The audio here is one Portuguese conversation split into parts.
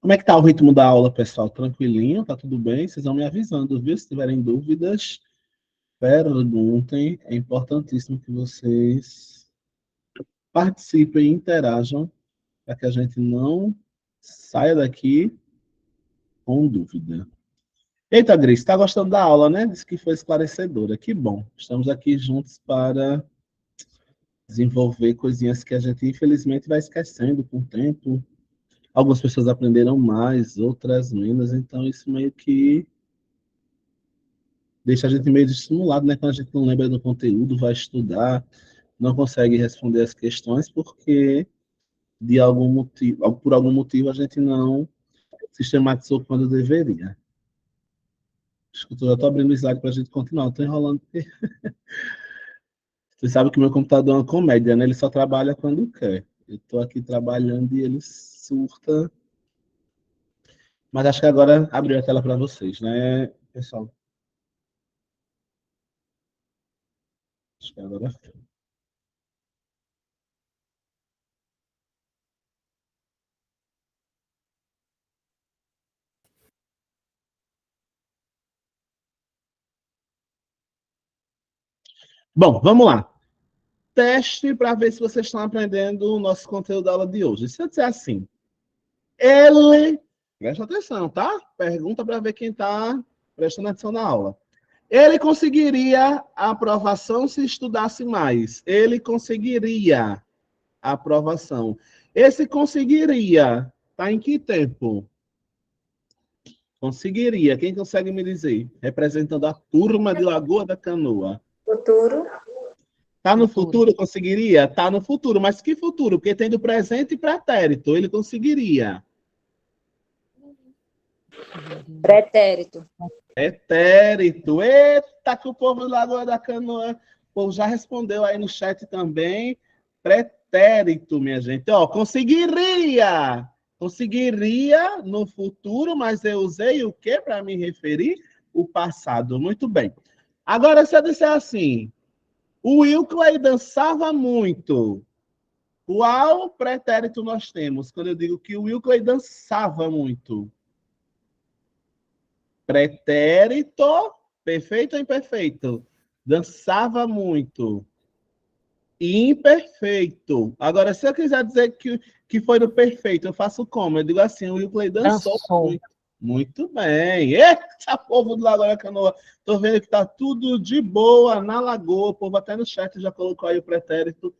Como é que tá o ritmo da aula, pessoal? Tranquilinho? Tá tudo bem? Vocês vão me avisando, viu? Se tiverem dúvidas, perguntem. É importantíssimo que vocês participem e interajam para que a gente não saia daqui com dúvida. Eita, Grace, está gostando da aula, né? Disse que foi esclarecedora. Que bom. Estamos aqui juntos para desenvolver coisinhas que a gente, infelizmente, vai esquecendo com o tempo. Algumas pessoas aprenderam mais, outras menos. Então, isso meio que deixa a gente meio estimulado, né? Quando a gente não lembra do conteúdo, vai estudar, não consegue responder as questões, porque de algum motivo, por algum motivo a gente não sistematizou quando deveria. Acho que eu já estou abrindo o slide para a gente continuar. Estou enrolando. Você sabe que meu computador é uma comédia, né? Ele só trabalha quando quer. Eu estou aqui trabalhando e ele surta. Mas acho que agora abriu a tela para vocês, né, pessoal? Acho que agora foi. Bom, vamos lá. Teste para ver se vocês estão aprendendo o nosso conteúdo da aula de hoje. Se eu disser assim, ele. Presta atenção, tá? Pergunta para ver quem está prestando atenção na aula. Ele conseguiria a aprovação se estudasse mais. Ele conseguiria a aprovação. Esse conseguiria está em que tempo? Conseguiria. Quem consegue me dizer? Representando a turma de Lagoa da Canoa. Futuro. Tá no futuro, conseguiria? Tá no futuro, mas que futuro? Porque tem do presente e pretérito. Ele conseguiria. Pretérito. Pretérito. Eita, que o povo do Lagoa da Canoa, o povo já respondeu aí no chat também. Pretérito, minha gente. Ó, conseguiria. Conseguiria no futuro, mas eu usei o que para me referir? O passado. Muito bem. Agora, se eu disser assim, o Wilkley dançava muito. Qual pretérito nós temos quando eu digo que o Wilkley dançava muito? Pretérito, perfeito ou imperfeito? Dançava muito. Imperfeito. Agora, se eu quiser dizer que foi no perfeito, eu faço como? Eu digo assim, o Wilkley dançou muito. Muito bem. Eita, povo do Lagoa da Canoa. Estou vendo que está tudo de boa na Lagoa. O povo até no chat já colocou aí o pretérito.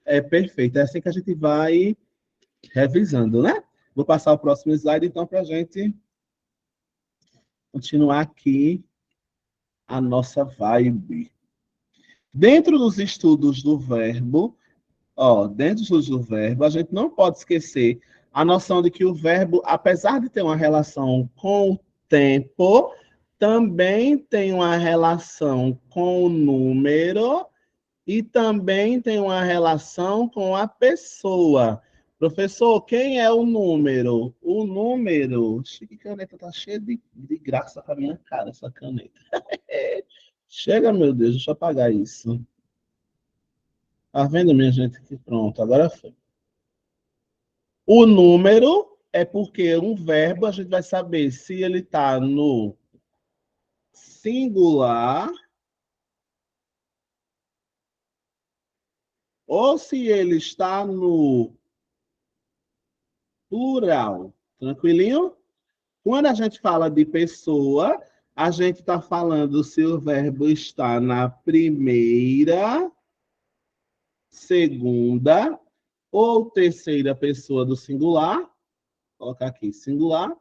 É perfeito. É assim que a gente vai revisando, né? Vou passar o próximo slide, então, para a gente continuar aqui a nossa vibe. Dentro dos estudos do verbo, dentro dos estudos do verbo, a gente não pode esquecer a noção de que o verbo, apesar de ter uma relação com o tempo, também tem uma relação com o número e também tem uma relação com a pessoa. Professor, quem é o número? O número. Que caneta tá cheia de graça com a minha cara, essa caneta. Chega, meu Deus, deixa eu apagar isso. Tá vendo, minha gente? Aqui, pronto, agora foi. O número é porque um verbo a gente vai saber se ele está no singular ou se ele está no plural. Tranquilinho? Quando a gente fala de pessoa, a gente está falando se o verbo está na primeira, segunda ou terceira pessoa do singular. Vou colocar aqui, singular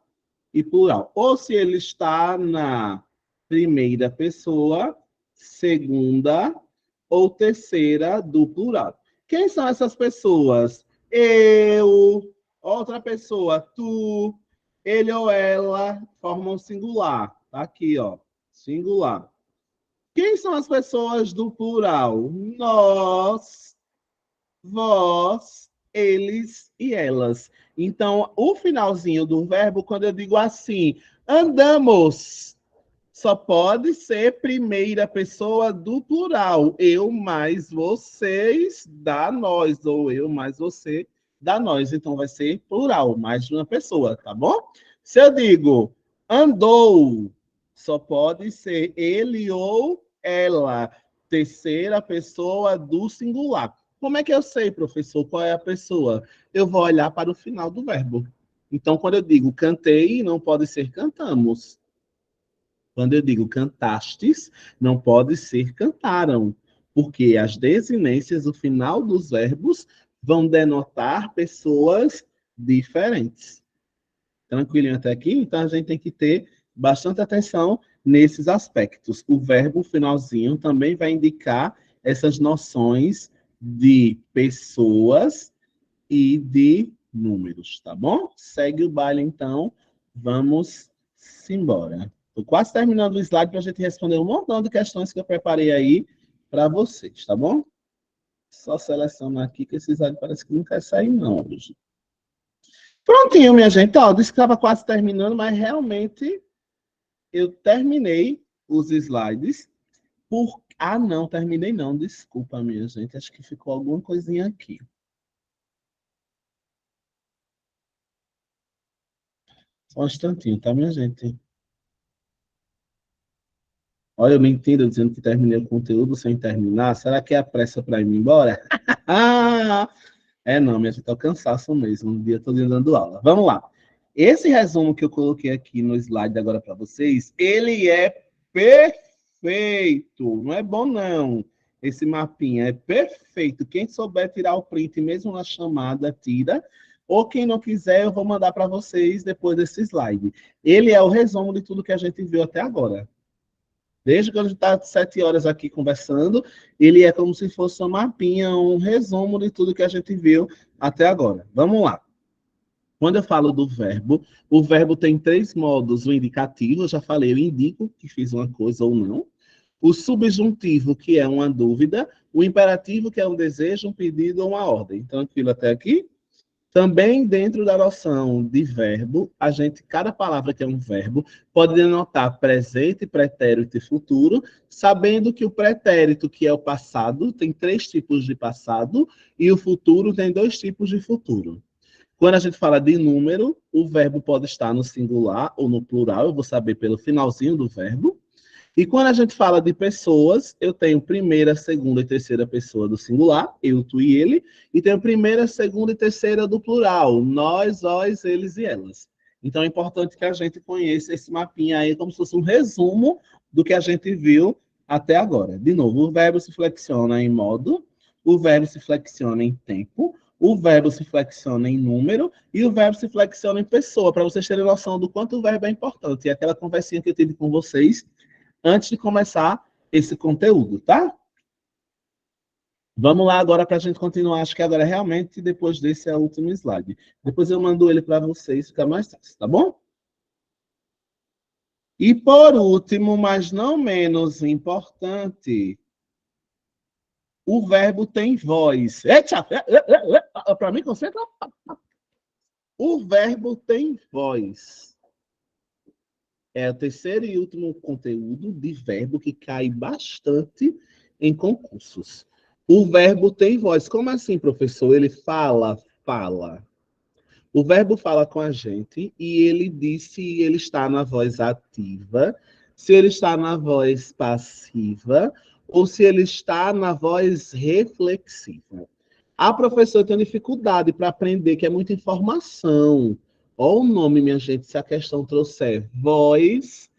e plural. Ou se ele está na primeira pessoa, segunda ou terceira do plural. Quem são essas pessoas? Eu, outra pessoa, tu, ele ou ela formam singular. Tá aqui, ó, singular. Quem são as pessoas do plural? Nós, vós, eles e elas. Então, o finalzinho do verbo, quando eu digo assim, andamos, só pode ser primeira pessoa do plural. Eu mais vocês dá nós, ou eu mais você da nós. Então, vai ser plural, mais de uma pessoa, tá bom? Se eu digo andou, só pode ser ele ou ela, terceira pessoa do singular. Como é que eu sei, professor, qual é a pessoa? Eu vou olhar para o final do verbo. Então, quando eu digo cantei, não pode ser cantamos. Quando eu digo cantastes, não pode ser cantaram, porque as desinências, o final dos verbos, vão denotar pessoas diferentes. Tranquilinho até aqui? Então a gente tem que ter bastante atenção nesses aspectos. O verbo finalzinho também vai indicar essas noções de pessoas e de números, tá bom? Segue o baile então, vamos embora. Estou quase terminando o slide para a gente responder um montão de questões que eu preparei aí para vocês, tá bom? Só selecionar aqui que esse slide parece que não quer sair não hoje. Prontinho, minha gente. Ó, disse que estava quase terminando, mas realmente eu terminei os slides. Ah, não, terminei não. Desculpa, minha gente. Acho que ficou alguma coisinha aqui. Só um instantinho, tá, minha gente? Olha, eu mentindo dizendo que terminei o conteúdo sem terminar. Será que é a pressa para ir embora? Não, minha gente, é o cansaço mesmo. Um dia todo dando aula. Vamos lá. Esse resumo que eu coloquei aqui no slide agora para vocês, ele é perfeito. Não é bom, não. Esse mapinha é perfeito. Quem souber tirar o print mesmo na chamada, tira. Ou quem não quiser, eu vou mandar para vocês depois desse slide. Ele é o resumo de tudo que a gente viu até agora. Desde que a gente está 7 horas aqui conversando, ele é como se fosse um mapinha, um resumo de tudo que a gente viu até agora. Vamos lá. Quando eu falo do verbo, o verbo tem 3 modos. O indicativo, eu já falei, eu indico que fiz uma coisa ou não. O subjuntivo, que é uma dúvida. O imperativo, que é um desejo, um pedido ou uma ordem. Tranquilo até aqui? Também dentro da noção de verbo, cada palavra que é um verbo, pode denotar presente, pretérito e futuro, sabendo que o pretérito, que é o passado, tem 3 tipos de passado, e o futuro tem 2 tipos de futuro. Quando a gente fala de número, o verbo pode estar no singular ou no plural, eu vou saber pelo finalzinho do verbo. E quando a gente fala de pessoas, eu tenho primeira, segunda e terceira pessoa do singular, eu, tu e ele, e tenho primeira, segunda e terceira do plural, nós, vós, eles e elas. Então é importante que a gente conheça esse mapinha aí como se fosse um resumo do que a gente viu até agora. De novo, o verbo se flexiona em modo, o verbo se flexiona em tempo, o verbo se flexiona em número e o verbo se flexiona em pessoa, para vocês terem noção do quanto o verbo é importante. E aquela conversinha que eu tive com vocês antes de começar esse conteúdo, tá? Vamos lá agora para a gente continuar. Acho que agora realmente, depois desse, é o último slide. Depois eu mando ele para vocês, fica mais fácil, tá bom? E por último, mas não menos importante, o verbo tem voz. Eita! Para mim, concentra. O verbo tem voz. É o terceiro e último conteúdo de verbo que cai bastante em concursos. O verbo tem voz. Como assim, professor? Ele fala, fala. O verbo fala com a gente e ele diz se ele está na voz ativa, se ele está na voz passiva ou se ele está na voz reflexiva. A professora tem dificuldade para aprender, que é muita informação. Olha o nome, minha gente, se a questão trouxer voz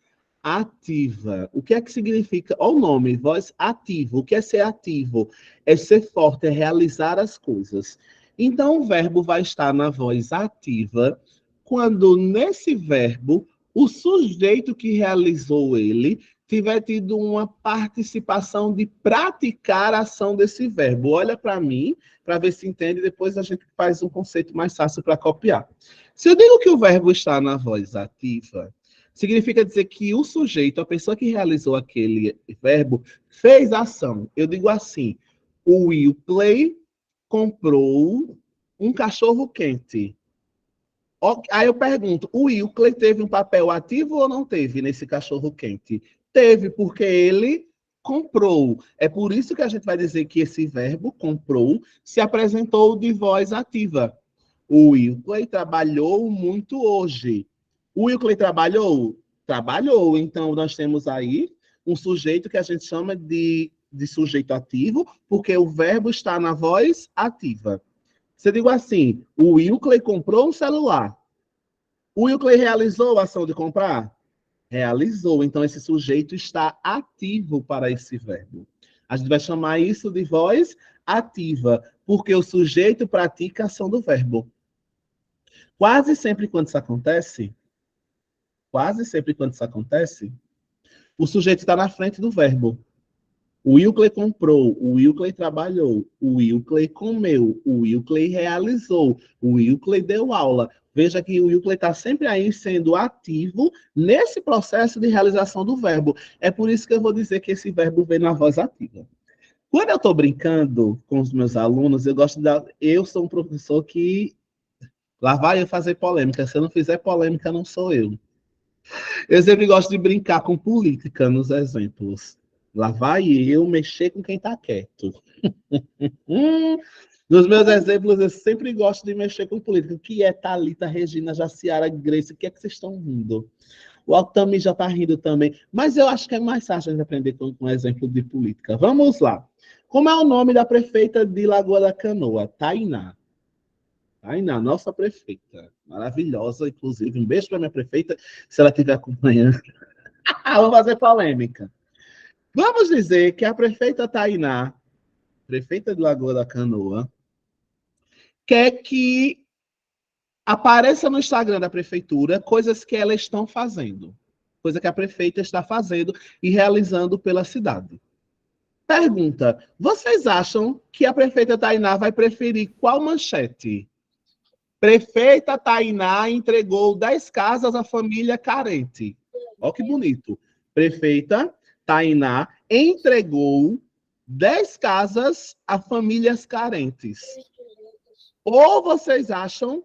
ativa. O que é que significa? Olha o nome, voz ativa. O que é ser ativo? É ser forte, é realizar as coisas. Então, o verbo vai estar na voz ativa quando, nesse verbo, o sujeito que realizou ele tiver tido uma participação de praticar a ação desse verbo. Olha para mim, para ver se entende, depois a gente faz um conceito mais fácil para copiar. Se eu digo que o verbo está na voz ativa, significa dizer que o sujeito, a pessoa que realizou aquele verbo, fez a ação. Eu digo assim: o Will Play comprou um cachorro quente. Aí eu pergunto: o Will Clay teve um papel ativo ou não teve nesse cachorro quente? Teve, porque ele comprou. É por isso que a gente vai dizer que esse verbo comprou se apresentou de voz ativa. O Wilkley trabalhou muito hoje. O Wilkley trabalhou? Trabalhou. Então, nós temos aí um sujeito que a gente chama de sujeito ativo, porque o verbo está na voz ativa. Se eu digo assim, o Wilkley comprou um celular. O Wilkley realizou a ação de comprar? Realizou. Então, esse sujeito está ativo para esse verbo. A gente vai chamar isso de voz ativa, porque o sujeito pratica a ação do verbo. Quase sempre quando isso acontece, o sujeito está na frente do verbo. O Wilkley comprou, o Wilkley trabalhou, o Wilkley comeu, o Wilkley realizou, o Wilkley deu aula. Veja que o Wilkley está sempre aí sendo ativo nesse processo de realização do verbo. É por isso que eu vou dizer que esse verbo vem na voz ativa. Quando eu estou brincando com os meus alunos, eu gosto de dar. Eu sou um professor que. Lá vai eu fazer polêmica. Se eu não fizer polêmica, não sou eu. Eu sempre gosto de brincar com política nos exemplos. Lá vai eu mexer com quem está quieto. Nos meus exemplos, eu sempre gosto de mexer com política. O que é Thalita, Regina, Jaciara, Grace? O que é que vocês estão rindo? O Altami já está rindo também. Mas eu acho que é mais fácil de aprender com um exemplo de política. Vamos lá. Como é o nome da prefeita de Lagoa da Canoa? Tainá. Tainá, nossa prefeita. Maravilhosa, inclusive. Um beijo para minha prefeita, se ela estiver acompanhando. Vamos fazer polêmica. Vamos dizer que a prefeita Tainá, prefeita de Lagoa da Canoa, quer que apareça no Instagram da prefeitura coisas que elas estão fazendo. Coisa que a prefeita está fazendo e realizando pela cidade. Pergunta: vocês acham que a prefeita Tainá vai preferir qual manchete? Prefeita Tainá entregou 10 casas à família carente. Olha que bonito. Prefeita Tainá entregou 10 casas a famílias carentes. Ou vocês acham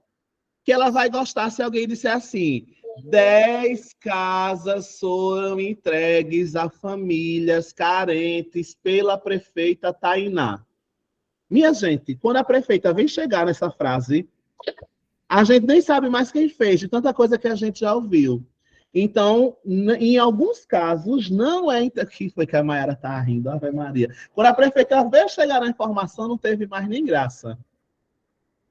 que ela vai gostar se alguém disser assim: 10 casas foram entregues a famílias carentes pela prefeita Tainá. Minha gente, quando a prefeita vem chegar nessa frase, a gente nem sabe mais quem fez, de tanta coisa que a gente já ouviu. Então, em alguns casos, não é... Aqui foi que a Mayara está rindo, Ave Maria. Quando a prefeita veio chegar na informação, não teve mais nem graça.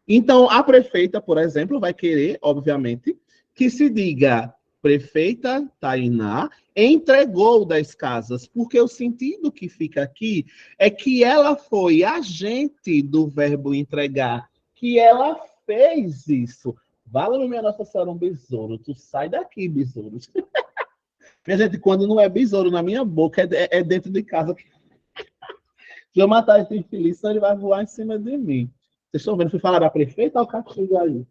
Então, a prefeita, por exemplo, vai querer, obviamente, que se diga: prefeita Tainá entregou 10 casas, porque o sentido que fica aqui é que ela foi agente do verbo entregar, que ela fez isso. Vala-me, minha Nossa Senhora, um besouro. Tu sai daqui, besouro. Minha gente, quando não é besouro na minha boca, é dentro de casa. Se eu matar esse infeliz, ele vai voar em cima de mim. Vocês estão vendo? Fui falar da prefeita ou o castigo aí?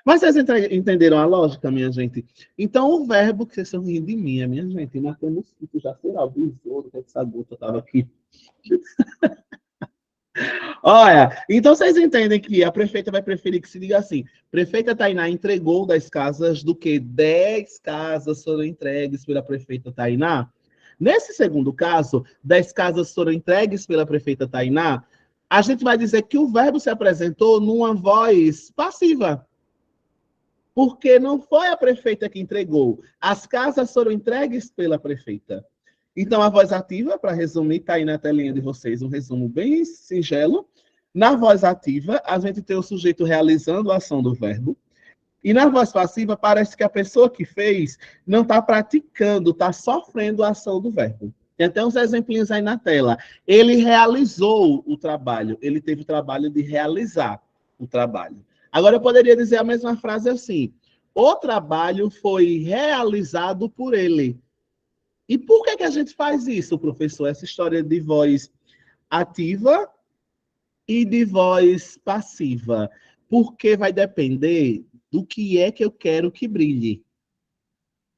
Mas vocês entenderam a lógica, minha gente? Então, o verbo que vocês estão rindo de mim, minha gente, matando o mosquito, já será o besouro, que essa gota estava aqui. Olha, então vocês entendem que a prefeita vai preferir que se diga assim: prefeita Tainá entregou 10 casas, do que 10 casas foram entregues pela prefeita Tainá? Nesse segundo caso, 10 casas foram entregues pela prefeita Tainá, a gente vai dizer que o verbo se apresentou numa voz passiva. Porque não foi a prefeita que entregou. As casas foram entregues pela prefeita. Então, a voz ativa, para resumir, está aí na telinha de vocês, um resumo bem singelo. Na voz ativa, a gente tem o sujeito realizando a ação do verbo. E na voz passiva, parece que a pessoa que fez não está praticando, está sofrendo a ação do verbo. Tem até uns exemplinhos aí na tela. Ele realizou o trabalho, ele teve o trabalho de realizar o trabalho. Agora, eu poderia dizer a mesma frase assim: o trabalho foi realizado por ele. E por que a gente faz isso, professor? Essa história de voz ativa e de voz passiva. Porque vai depender do que é que eu quero que brilhe.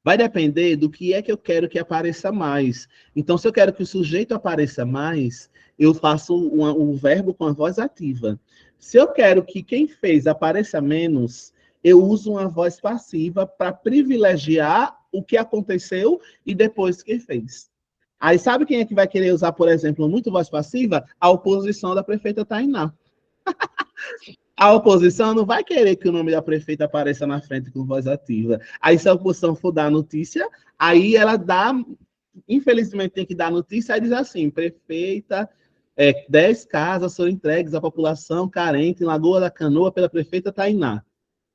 Vai depender do que é que eu quero que apareça mais. Então, se eu quero que o sujeito apareça mais, eu faço um verbo com a voz ativa. Se eu quero que quem fez apareça menos, eu uso uma voz passiva para privilegiar o que aconteceu e depois que fez. Aí sabe quem é que vai querer usar, por exemplo, muito voz passiva? A oposição da prefeita Tainá. A oposição não vai querer que o nome da prefeita apareça na frente com voz ativa. Aí, se a oposição for dar a notícia, aí ela dá, infelizmente tem que dar a notícia, aí diz assim, prefeita, 10 casas foram entregues à população carente em Lagoa da Canoa pela prefeita Tainá.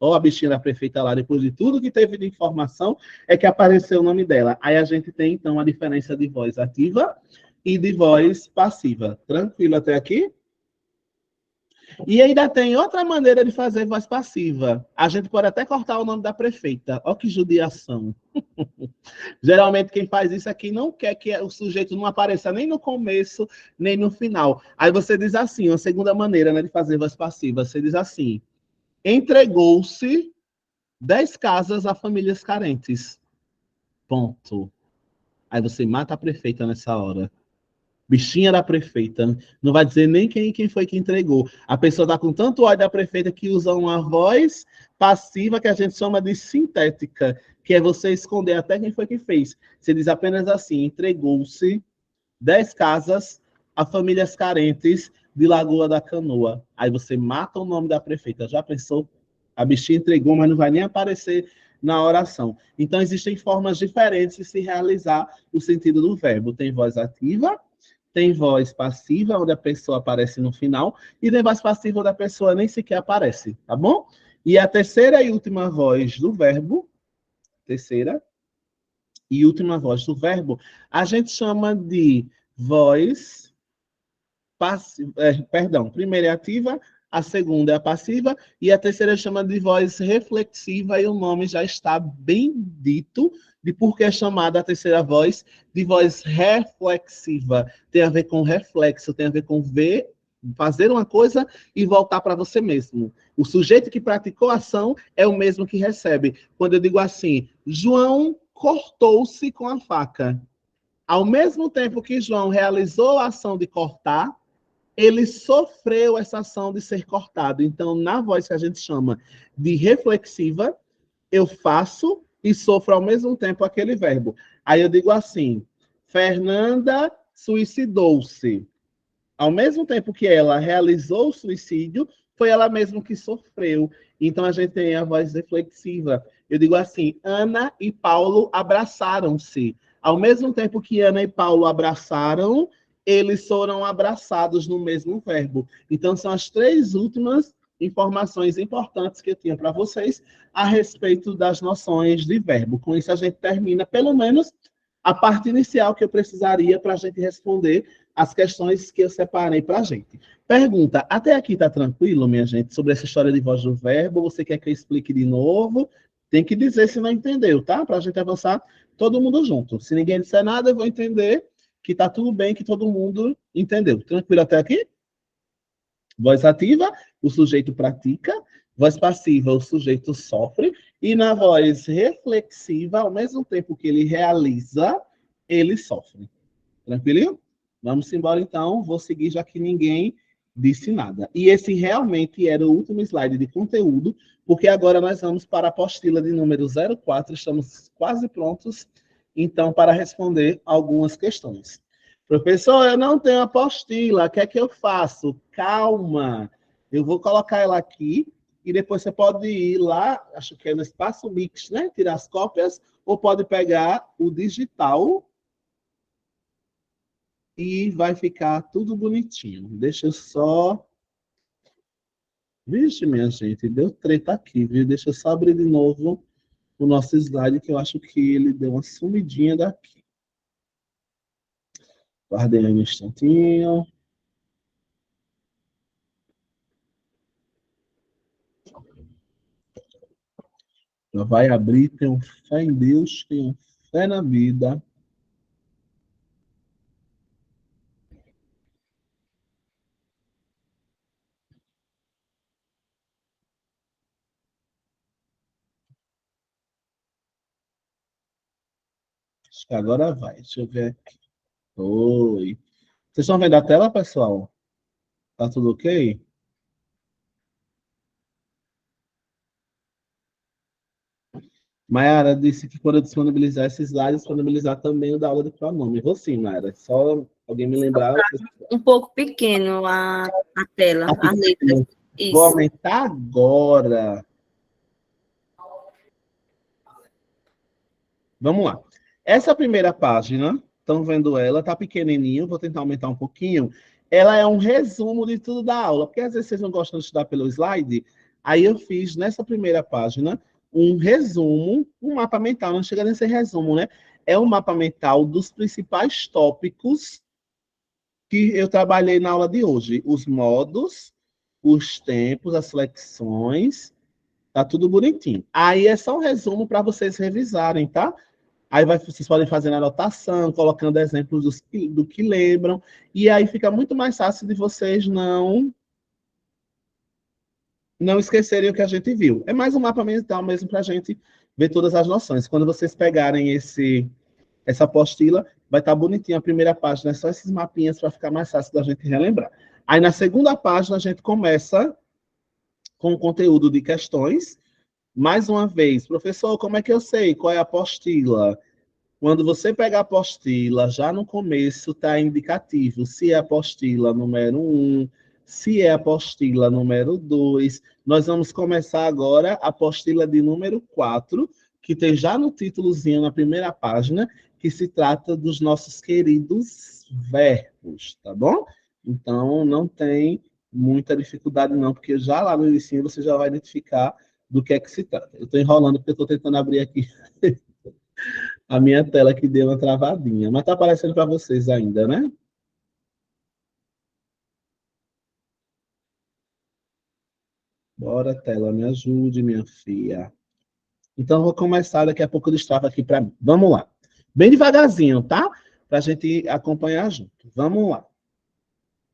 Ó, a bichinha da prefeita lá, depois de tudo que teve de informação, é que apareceu o nome dela. Aí a gente tem, então, a diferença de voz ativa e de voz passiva. Tranquilo até aqui? E ainda tem outra maneira de fazer voz passiva. A gente pode até cortar o nome da prefeita. Olha que judiação. Geralmente quem faz isso aqui não quer que o sujeito não apareça nem no começo, nem no final. Aí você diz assim, uma segunda maneira, né, de fazer voz passiva. Você diz assim, entregou-se 10 casas a famílias carentes. Ponto. Aí você mata a prefeita nessa hora. Bichinha da prefeita. Não vai dizer nem quem foi que entregou. A pessoa está com tanto ódio da prefeita que usa uma voz passiva que a gente chama de sintética, que é você esconder até quem foi que fez. Você diz apenas assim, entregou-se 10 casas a famílias carentes de Lagoa da Canoa. Aí você mata o nome da prefeita. Já pensou? A bichinha entregou, mas não vai nem aparecer na oração. Então, existem formas diferentes de se realizar o sentido do verbo. Tem voz ativa, tem voz passiva, onde a pessoa aparece no final, e tem voz passiva, onde a pessoa nem sequer aparece, tá bom? E a terceira e última voz do verbo, terceira e última voz do verbo, a gente chama de voz passiva, perdão, primeira é ativa, a segunda é a passiva, e a terceira chama de voz reflexiva, e o nome já está bem dito de por que é chamada a terceira voz de voz reflexiva. Tem a ver com reflexo, tem a ver com ver, fazer uma coisa e voltar para você mesmo. O sujeito que praticou a ação é o mesmo que recebe. Quando eu digo assim, João cortou-se com a faca. Ao mesmo tempo que João realizou a ação de cortar, ele sofreu essa ação de ser cortado. Então, na voz que a gente chama de reflexiva, eu faço e sofro ao mesmo tempo aquele verbo. Aí eu digo assim, Fernanda suicidou-se. Ao mesmo tempo que ela realizou o suicídio, foi ela mesma que sofreu. Então a gente tem a voz reflexiva. Eu digo assim, Ana e Paulo abraçaram-se. Ao mesmo tempo que Ana e Paulo abraçaram, eles foram abraçados no mesmo verbo. Então são as três últimas informações importantes que eu tinha para vocês a respeito das noções de verbo. Com isso a gente termina, pelo menos, a parte inicial que eu precisaria para a gente responder as questões que eu separei para a gente. Pergunta, até aqui está tranquilo, minha gente, sobre essa história de voz do verbo? Você quer que eu explique de novo? Tem que dizer se não entendeu, tá? Para a gente avançar todo mundo junto. Se ninguém disser nada, eu vou entender que está tudo bem, que todo mundo entendeu. Tranquilo até aqui? Voz ativa, o sujeito pratica. Voz passiva, o sujeito sofre. E na voz reflexiva, ao mesmo tempo que ele realiza, ele sofre. Tranquilo? Vamos embora então. Vou seguir já que ninguém disse nada. E esse realmente era o último slide de conteúdo, porque agora nós vamos para a apostila de número 04. Estamos quase prontos, então, para responder algumas questões. Professor, eu não tenho apostila, o que é que eu faço? Calma, eu vou colocar ela aqui e depois você pode ir lá, acho que é no Espaço Mix, né? Tirar as cópias, ou pode pegar o digital e vai ficar tudo bonitinho. Deixa eu só... Vixe, minha gente, deu treta aqui, viu? Deixa eu só abrir de novo o nosso slide, que eu acho que ele deu uma sumidinha daqui. Guardei aí um instantinho. Já vai abrir, tenho fé em Deus, tenho fé na vida. Acho que agora vai. Deixa eu ver aqui. Oi. Vocês estão vendo a tela, pessoal? Tá tudo ok? Mayara disse que quando eu disponibilizar esses slides, disponibilizar também o da aula de pronome. Vou sim, Mayara. Só alguém me lembrar. Um pouco pequeno a tela, as letras. Vou Isso. aumentar agora. Vamos lá. Essa primeira página, estão vendo ela, tá pequenininho, vou tentar aumentar um pouquinho. Ela é um resumo de tudo da aula, porque às vezes vocês não gostam de estudar pelo slide. Aí eu fiz nessa primeira página um resumo, um mapa mental, não chega nem a ser resumo, né? É um mapa mental dos principais tópicos que eu trabalhei na aula de hoje. Os modos, os tempos, as flexões, tá tudo bonitinho. Aí é só um resumo para vocês revisarem, tá? Aí vocês podem fazer anotação, colocando exemplos do que lembram, e aí fica muito mais fácil de vocês não esquecerem o que a gente viu. É mais um mapa mental mesmo para a gente ver todas as noções. Quando vocês pegarem essa apostila, vai estar bonitinho a primeira página, é só esses mapinhas para ficar mais fácil da gente relembrar. Aí na segunda página a gente começa com o conteúdo de questões. Mais uma vez, professor, como é que eu sei qual é a apostila? Quando você pega a apostila, já no começo está indicativo se é a apostila número 1, se é a apostila número 2. Nós vamos começar agora a apostila de número 4, que tem já no títulozinho, na primeira página, que se trata dos nossos queridos verbos, tá bom? Então, não tem muita dificuldade não, porque já lá no início você já vai identificar do que é que se trata. Eu estou enrolando porque eu estou tentando abrir aqui a minha tela que deu uma travadinha, mas tá aparecendo para vocês ainda, né? Bora, tela, me ajude, minha filha. Então, eu vou começar, daqui a pouco eu destrava aqui para mim. Vamos lá. Bem devagarzinho, tá? Para a gente acompanhar junto. Vamos lá.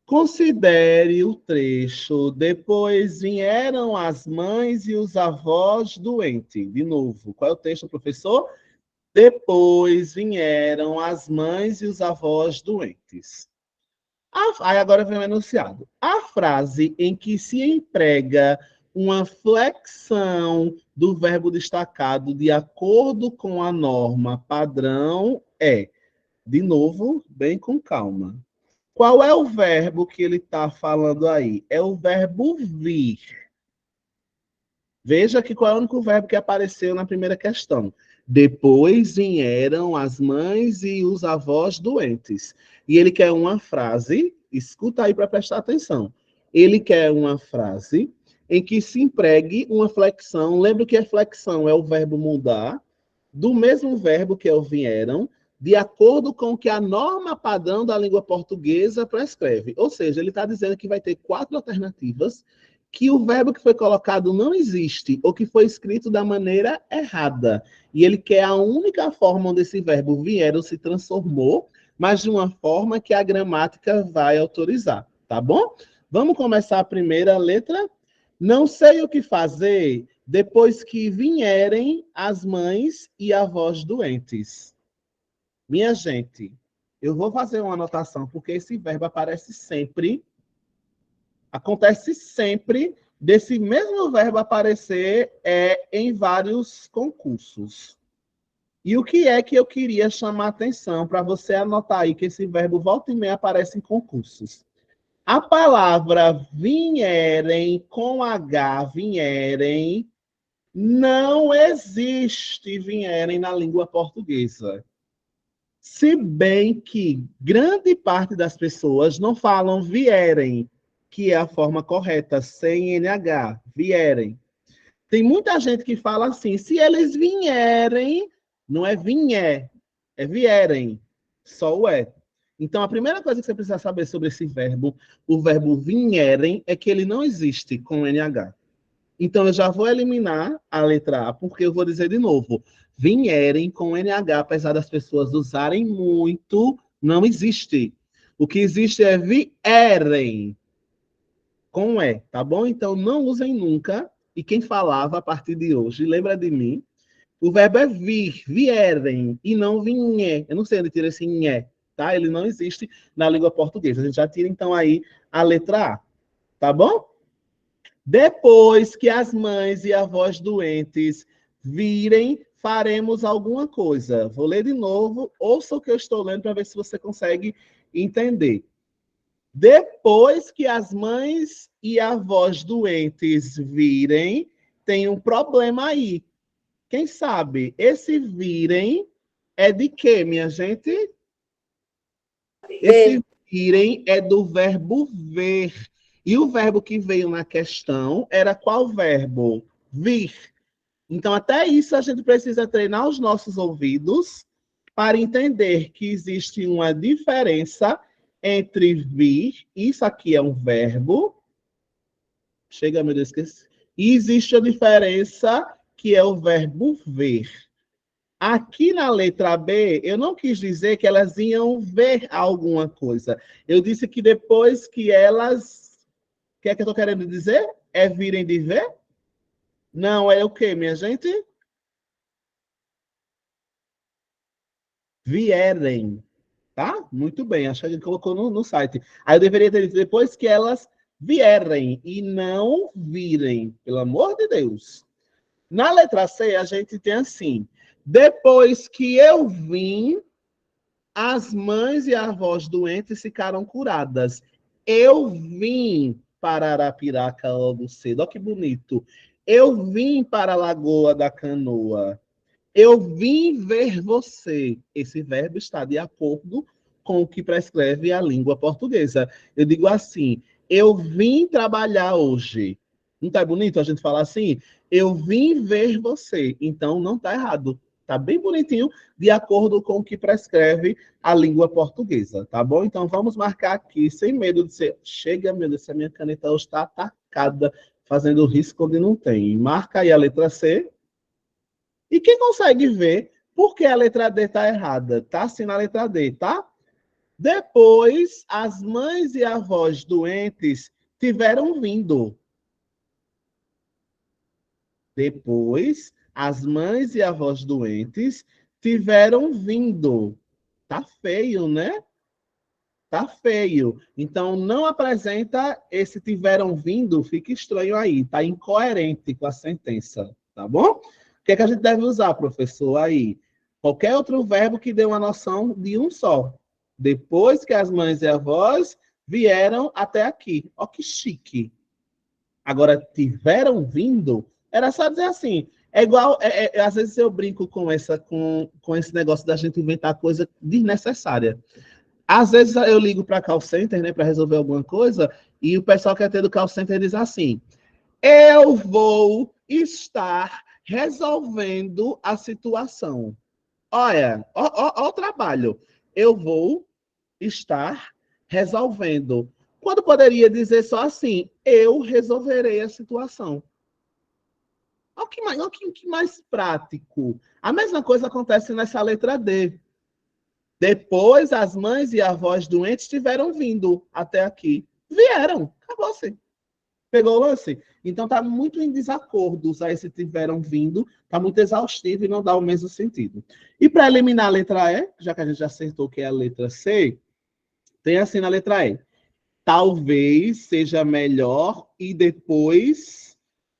Considere o trecho. Depois vieram as mães e os avós doentes. De novo, qual é o texto, professor? Depois vieram as mães e os avós doentes. Aí agora vem o enunciado. A frase em que se emprega uma flexão do verbo destacado de acordo com a norma padrão é, de novo, bem com calma. Qual é o verbo que ele está falando aí? É o verbo vir. Veja que qual é o único verbo que apareceu na primeira questão. Depois vieram as mães e os avós doentes. E ele quer uma frase, escuta aí para prestar atenção. Ele quer uma frase em que se empregue uma flexão. Lembra que a flexão é o verbo mudar, do mesmo verbo que é o vieram, de acordo com o que a norma padrão da língua portuguesa prescreve. Ou seja, ele está dizendo que vai ter 4 alternativas que o verbo que foi colocado não existe, ou que foi escrito da maneira errada. E ele quer a única forma onde esse verbo vieram se transformou, mas de uma forma que a gramática vai autorizar, tá bom? Vamos começar a primeira letra. Não sei o que fazer depois que vierem as mães e avós doentes. Minha gente, eu vou fazer uma anotação, porque esse verbo acontece sempre desse mesmo verbo aparecer em vários concursos. E o que é que eu queria chamar a atenção para você anotar aí que esse verbo volta e meia aparece em concursos? A palavra vierem com H, vierem, não existe vierem na língua portuguesa. Se bem que grande parte das pessoas não falam vierem, que é a forma correta, sem NH, vierem. Tem muita gente que fala assim, se eles vierem, não é vinhé, é vierem, só o é. Então, a primeira coisa que você precisa saber sobre esse verbo, o verbo vierem, é que ele não existe com NH. Então, eu já vou eliminar a letra A, porque eu vou dizer de novo. Vierem com NH, apesar das pessoas usarem muito, não existe. O que existe é vierem com E, tá bom? Então, não usem nunca. E quem falava a partir de hoje, lembra de mim. O verbo é vir, vierem, e não vinhé. Eu não sei onde tira esse nhé, tá? Ele não existe na língua portuguesa. A gente já tira, então, aí a letra A, tá bom? Depois que as mães e avós doentes virem, faremos alguma coisa. Vou ler de novo, ouça o que eu estou lendo para ver se você consegue entender. Depois que as mães e avós doentes virem, tem um problema aí. Quem sabe? Esse virem é de quê, minha gente? Esse virem é do verbo ver. E o verbo que veio na questão era qual verbo? Vir. Então, até isso a gente precisa treinar os nossos ouvidos para entender que existe uma diferença entre vir, isso aqui é um verbo, chega, meu Deus, esqueci. E existe a diferença que é o verbo ver. Aqui na letra B, eu não quis dizer que elas iam ver alguma coisa. Eu disse que depois que elas. O que é que eu estou querendo dizer? É virem de ver? Não, é o quê, minha gente? Vierem. Tá? Muito bem, acho que a gente colocou no site. Aí eu deveria ter dito depois que elas vierem e não virem, pelo amor de Deus. Na letra C, a gente tem assim: depois que eu vim, as mães e avós doentes ficaram curadas. Eu vim para Arapiraca logo cedo. Olha que bonito. Eu vim para a Lagoa da Canoa. Eu vim ver você. Esse verbo está de acordo com o que prescreve a língua portuguesa. Eu digo assim: eu vim trabalhar hoje. Não está bonito a gente falar assim? Eu vim ver você. Então não está errado. Está bem bonitinho, de acordo com o que prescreve a língua portuguesa, tá bom? Então vamos marcar aqui, sem medo de ser. Chega, meu Deus, a minha caneta hoje está atacada, fazendo risco onde não tem. Marca aí a letra C. E quem consegue ver por que a letra D está errada? Tá assim na letra D, tá? Depois, as mães e avós doentes tiveram vindo. Depois, as mães e avós doentes tiveram vindo. Tá feio, né? Tá feio. Então, não apresenta esse tiveram vindo, fica estranho aí. Tá incoerente com a sentença, tá bom? O que é que a gente deve usar, professor, aí? Qualquer outro verbo que dê uma noção de um só. Depois que as mães e avós vieram até aqui. Ó, que chique. Agora, tiveram vindo, era só dizer assim. É igual, às vezes eu brinco com esse negócio da gente inventar coisa desnecessária. Às vezes eu ligo para call center, né, para resolver alguma coisa, e o pessoal que atende o call center diz assim: eu vou estar resolvendo a situação. Olha, ó o trabalho. Eu vou estar resolvendo. Quando poderia dizer só assim: eu resolverei a situação. Olha o que mais prático. A mesma coisa acontece nessa letra D. Depois, as mães e avós doentes tiveram vindo até aqui. Vieram, acabou assim. Pegou o lance? Então, está muito em desacordo usar esse tiveram vindo, está muito exaustivo e não dá o mesmo sentido. E para eliminar a letra E, já que a gente já acertou que é a letra C, tem assim na letra E: talvez seja melhor e depois.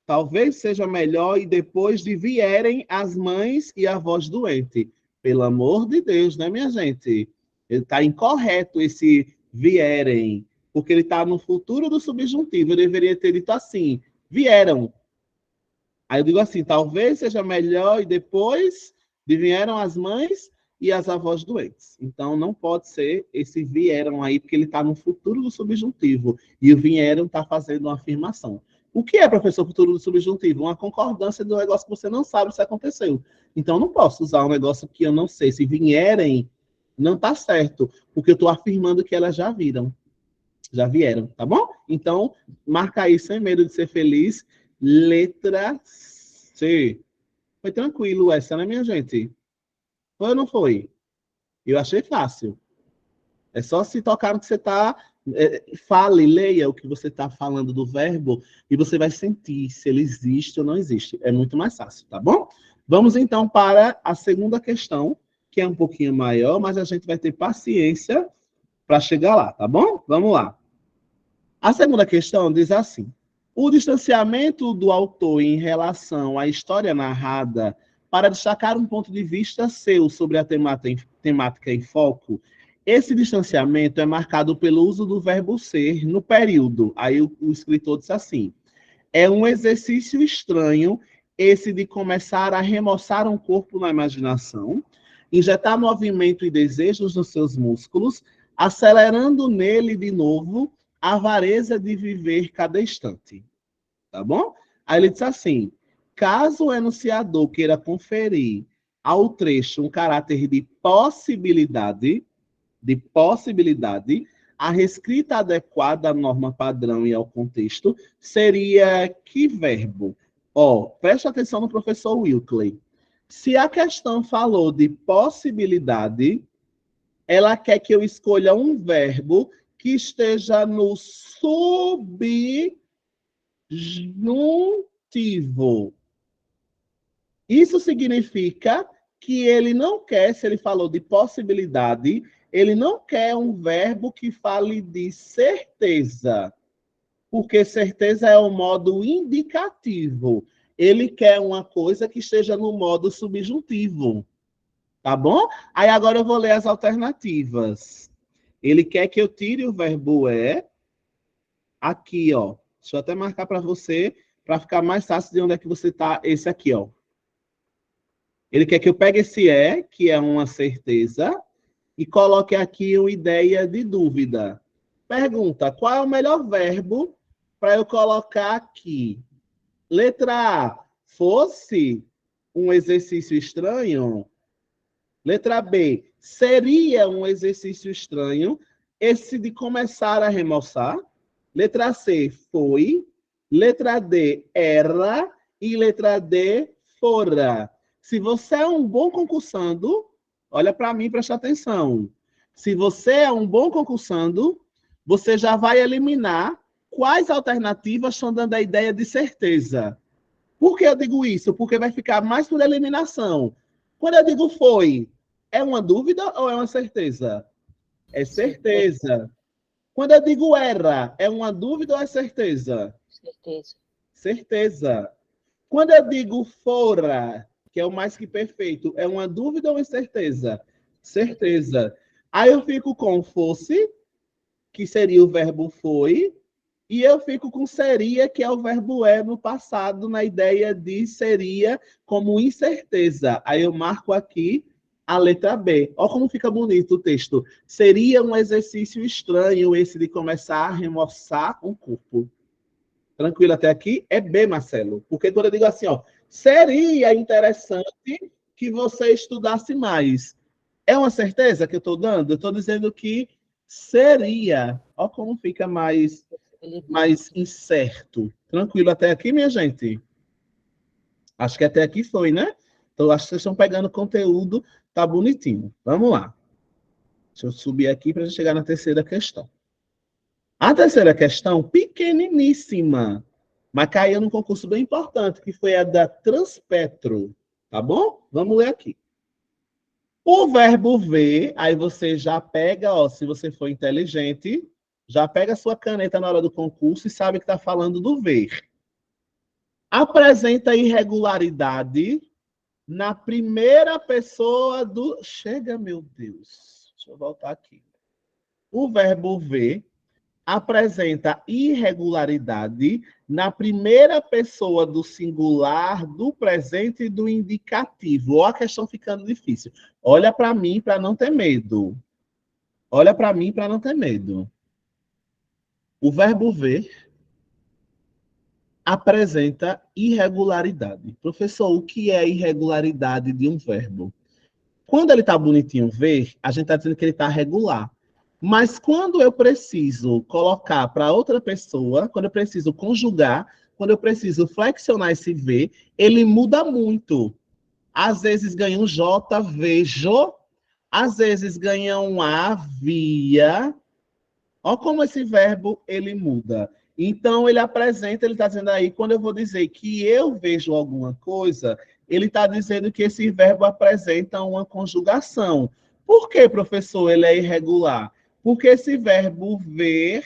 Talvez seja melhor e depois de vierem as mães e avós doentes. Pelo amor de Deus, né, minha gente? Ele está incorreto esse vierem, porque ele está no futuro do subjuntivo. Eu deveria ter dito assim: vieram. Aí eu digo assim: talvez seja melhor e depois de vieram as mães e as avós doentes. Então não pode ser esse vieram aí, porque ele está no futuro do subjuntivo. E o vieram está fazendo uma afirmação. O que é, professor, futuro do subjuntivo? Uma concordância do negócio que você não sabe se aconteceu. Então, não posso usar um negócio que eu não sei. Se vierem, não está certo, porque eu estou afirmando que elas já viram. Já vieram, tá bom? Então, marca aí, sem medo de ser feliz. Letra C. Foi tranquilo essa, né, minha gente? Foi ou não foi? Eu achei fácil. É só se tocar no que você está. Fale, leia o que você está falando do verbo e você vai sentir se ele existe ou não existe. É muito mais fácil, tá bom? Vamos então para a segunda questão, que é um pouquinho maior, mas a gente vai ter paciência para chegar lá, tá bom? Vamos lá. A segunda questão diz assim: o distanciamento do autor em relação à história narrada para destacar um ponto de vista seu sobre a temática em foco Esse distanciamento é marcado pelo uso do verbo ser no período. Aí o escritor disse assim: é um exercício estranho esse de começar a remoçar um corpo na imaginação, injetar movimento e desejos nos seus músculos, acelerando nele de novo a avareza de viver cada instante. Tá bom? Aí ele diz assim: caso o enunciador queira conferir ao trecho um caráter de possibilidade, a reescrita adequada à norma padrão e ao contexto seria que verbo? Ó, preste atenção no professor Wilkley. Se a questão falou de possibilidade, ela quer que eu escolha um verbo que esteja no subjuntivo. Isso significa que ele não quer, se ele falou de possibilidade, ele não quer um verbo que fale de certeza, porque certeza é o modo indicativo. Ele quer uma coisa que esteja no modo subjuntivo, tá bom? Aí agora eu vou ler as alternativas. Ele quer que eu tire o verbo é, aqui, ó. Deixa eu até marcar para você, para ficar mais fácil de onde é que você está, esse aqui, ó. Ele quer que eu pegue esse é, que é uma certeza, e coloque aqui uma ideia de dúvida. Pergunta: qual é o melhor verbo para eu colocar aqui? Letra A, fosse um exercício estranho. Letra B, seria um exercício estranho esse de começar a remoçar. Letra C, foi. Letra D, era. E letra D, fora. Se você é um bom concursando, olha para mim, preste atenção. Se você é um bom concursando, você já vai eliminar quais alternativas estão dando a ideia de certeza. Por que eu digo isso? Porque vai ficar mais por eliminação. Quando eu digo foi, é uma dúvida ou é uma certeza? É certeza. Quando eu digo era, é uma dúvida ou é certeza? Certeza. Certeza. Quando eu digo fora, que é o mais que perfeito, é uma dúvida ou é certeza? Certeza. Aí eu fico com fosse, que seria o verbo foi, e eu fico com seria, que é o verbo é no passado, na ideia de seria como incerteza. Aí eu marco aqui a letra B. Olha como fica bonito o texto. Seria um exercício estranho esse de começar a remoçar um corpo. Tranquilo até aqui? É B, Marcelo. Porque quando eu digo assim, ó, seria interessante que você estudasse mais. É uma certeza que eu estou dando? Eu estou dizendo que seria. Olha como fica mais incerto. Tranquilo até aqui, minha gente? Acho que até aqui foi, né? Então, acho que vocês estão pegando conteúdo, tá bonitinho. Vamos lá. Deixa eu subir aqui para chegar na terceira questão. A terceira questão, pequeniníssima, mas caiu num concurso bem importante, que foi a da Transpetro. Tá bom? Vamos ler aqui. O verbo ver, aí você já pega, ó, se você for inteligente, já pega a sua caneta na hora do concurso e sabe que está falando do ver. Apresenta irregularidade na primeira pessoa do... Chega, meu Deus. Deixa eu voltar aqui. O verbo ver apresenta irregularidade na primeira pessoa do singular, do presente e do indicativo. Ó, a questão ficando difícil. Olha para mim para não ter medo. Olha para mim para não ter medo. O verbo ver apresenta irregularidade. Professor, o que é irregularidade de um verbo? Quando ele está bonitinho ver, a gente está dizendo que ele está regular. Mas quando eu preciso colocar para outra pessoa, quando eu preciso conjugar, quando eu preciso flexionar esse V, ele muda muito. Às vezes ganha um J, vejo. Às vezes ganha um A, via. Olha como esse verbo ele muda. Então, ele apresenta, ele está dizendo aí, quando eu vou dizer que eu vejo alguma coisa, ele está dizendo que esse verbo apresenta uma conjugação. Por que, professor, ele é irregular? Porque esse verbo ver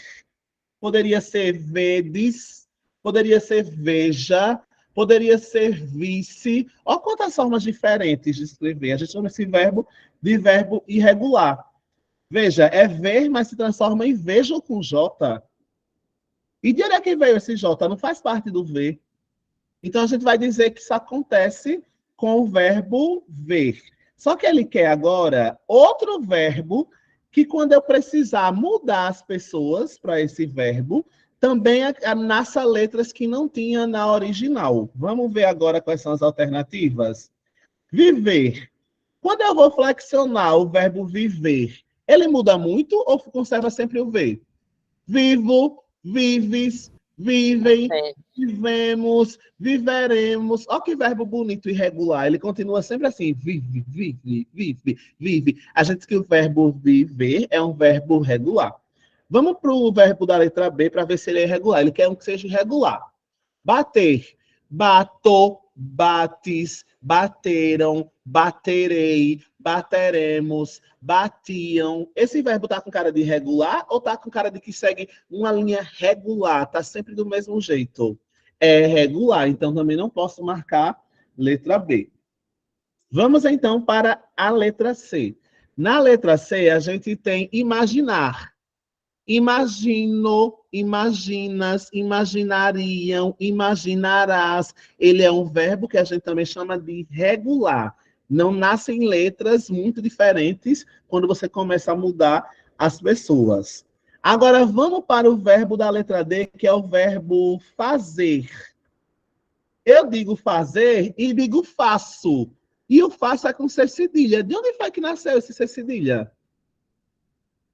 poderia ser vedes, poderia ser veja, poderia ser vice. Olha quantas formas diferentes de escrever. A gente chama esse verbo de verbo irregular. Veja, é ver, mas se transforma em vejo com J. E de onde é que veio esse J? Não faz parte do ver. Então, a gente vai dizer que isso acontece com o verbo ver. Só que ele quer agora outro verbo que, quando eu precisar mudar as pessoas para esse verbo, também nasça letras que não tinha na original. Vamos ver agora quais são as alternativas. Viver. Quando eu vou flexionar o verbo viver, ele muda muito ou conserva sempre o ver? Vivo, vives, vivem, vivemos, viveremos. Olha que verbo bonito e regular. Ele continua sempre assim: vive, vive, vive, vive. A gente diz que o verbo viver é um verbo regular. Vamos para o verbo da letra B para ver se ele é irregular. Ele quer um que seja irregular. Bater. Bato, bates, bateram, baterei, bateremos, batiam. Esse verbo está com cara de regular ou está com cara de que segue uma linha regular? Está sempre do mesmo jeito. É regular, então também não posso marcar letra B. Vamos então para a letra C. Na letra C, a gente tem imaginar. Imagino, imaginas, imaginariam, imaginarás. Ele é um verbo que a gente também chama de regular. Não nascem letras muito diferentes quando você começa a mudar as pessoas. Agora vamos para o verbo da letra D, que é o verbo fazer. Eu digo fazer e digo faço. E o faço é com C cedilha. De onde foi que nasceu esse C cedilha?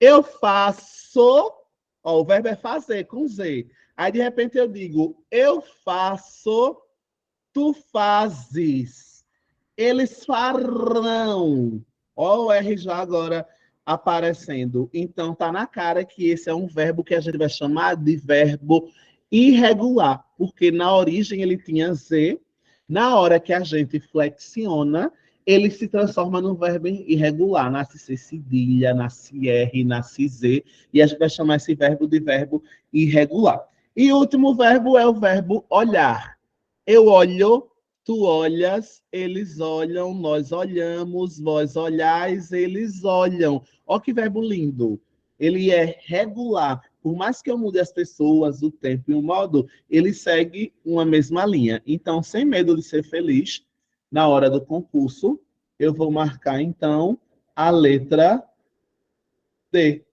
Eu faço, ó, o verbo é fazer, com Z. Aí, de repente, eu digo, eu faço, tu fazes. Eles farão. Ó, o R já agora aparecendo. Então, tá na cara que esse é um verbo que a gente vai chamar de verbo irregular, porque na origem ele tinha Z, na hora que a gente flexiona, ele se transforma num verbo irregular. Nasce C cedilha, nasce R, nasce Z, e a gente vai chamar esse verbo de verbo irregular. E o último verbo é o verbo olhar. Eu olho, tu olhas, eles olham, nós olhamos, vós olhais, eles olham. Olha que verbo lindo. Ele é regular. Por mais que eu mude as pessoas, o tempo e o modo, ele segue uma mesma linha. Então, sem medo de ser feliz, na hora do concurso, eu vou marcar, então, a letra D.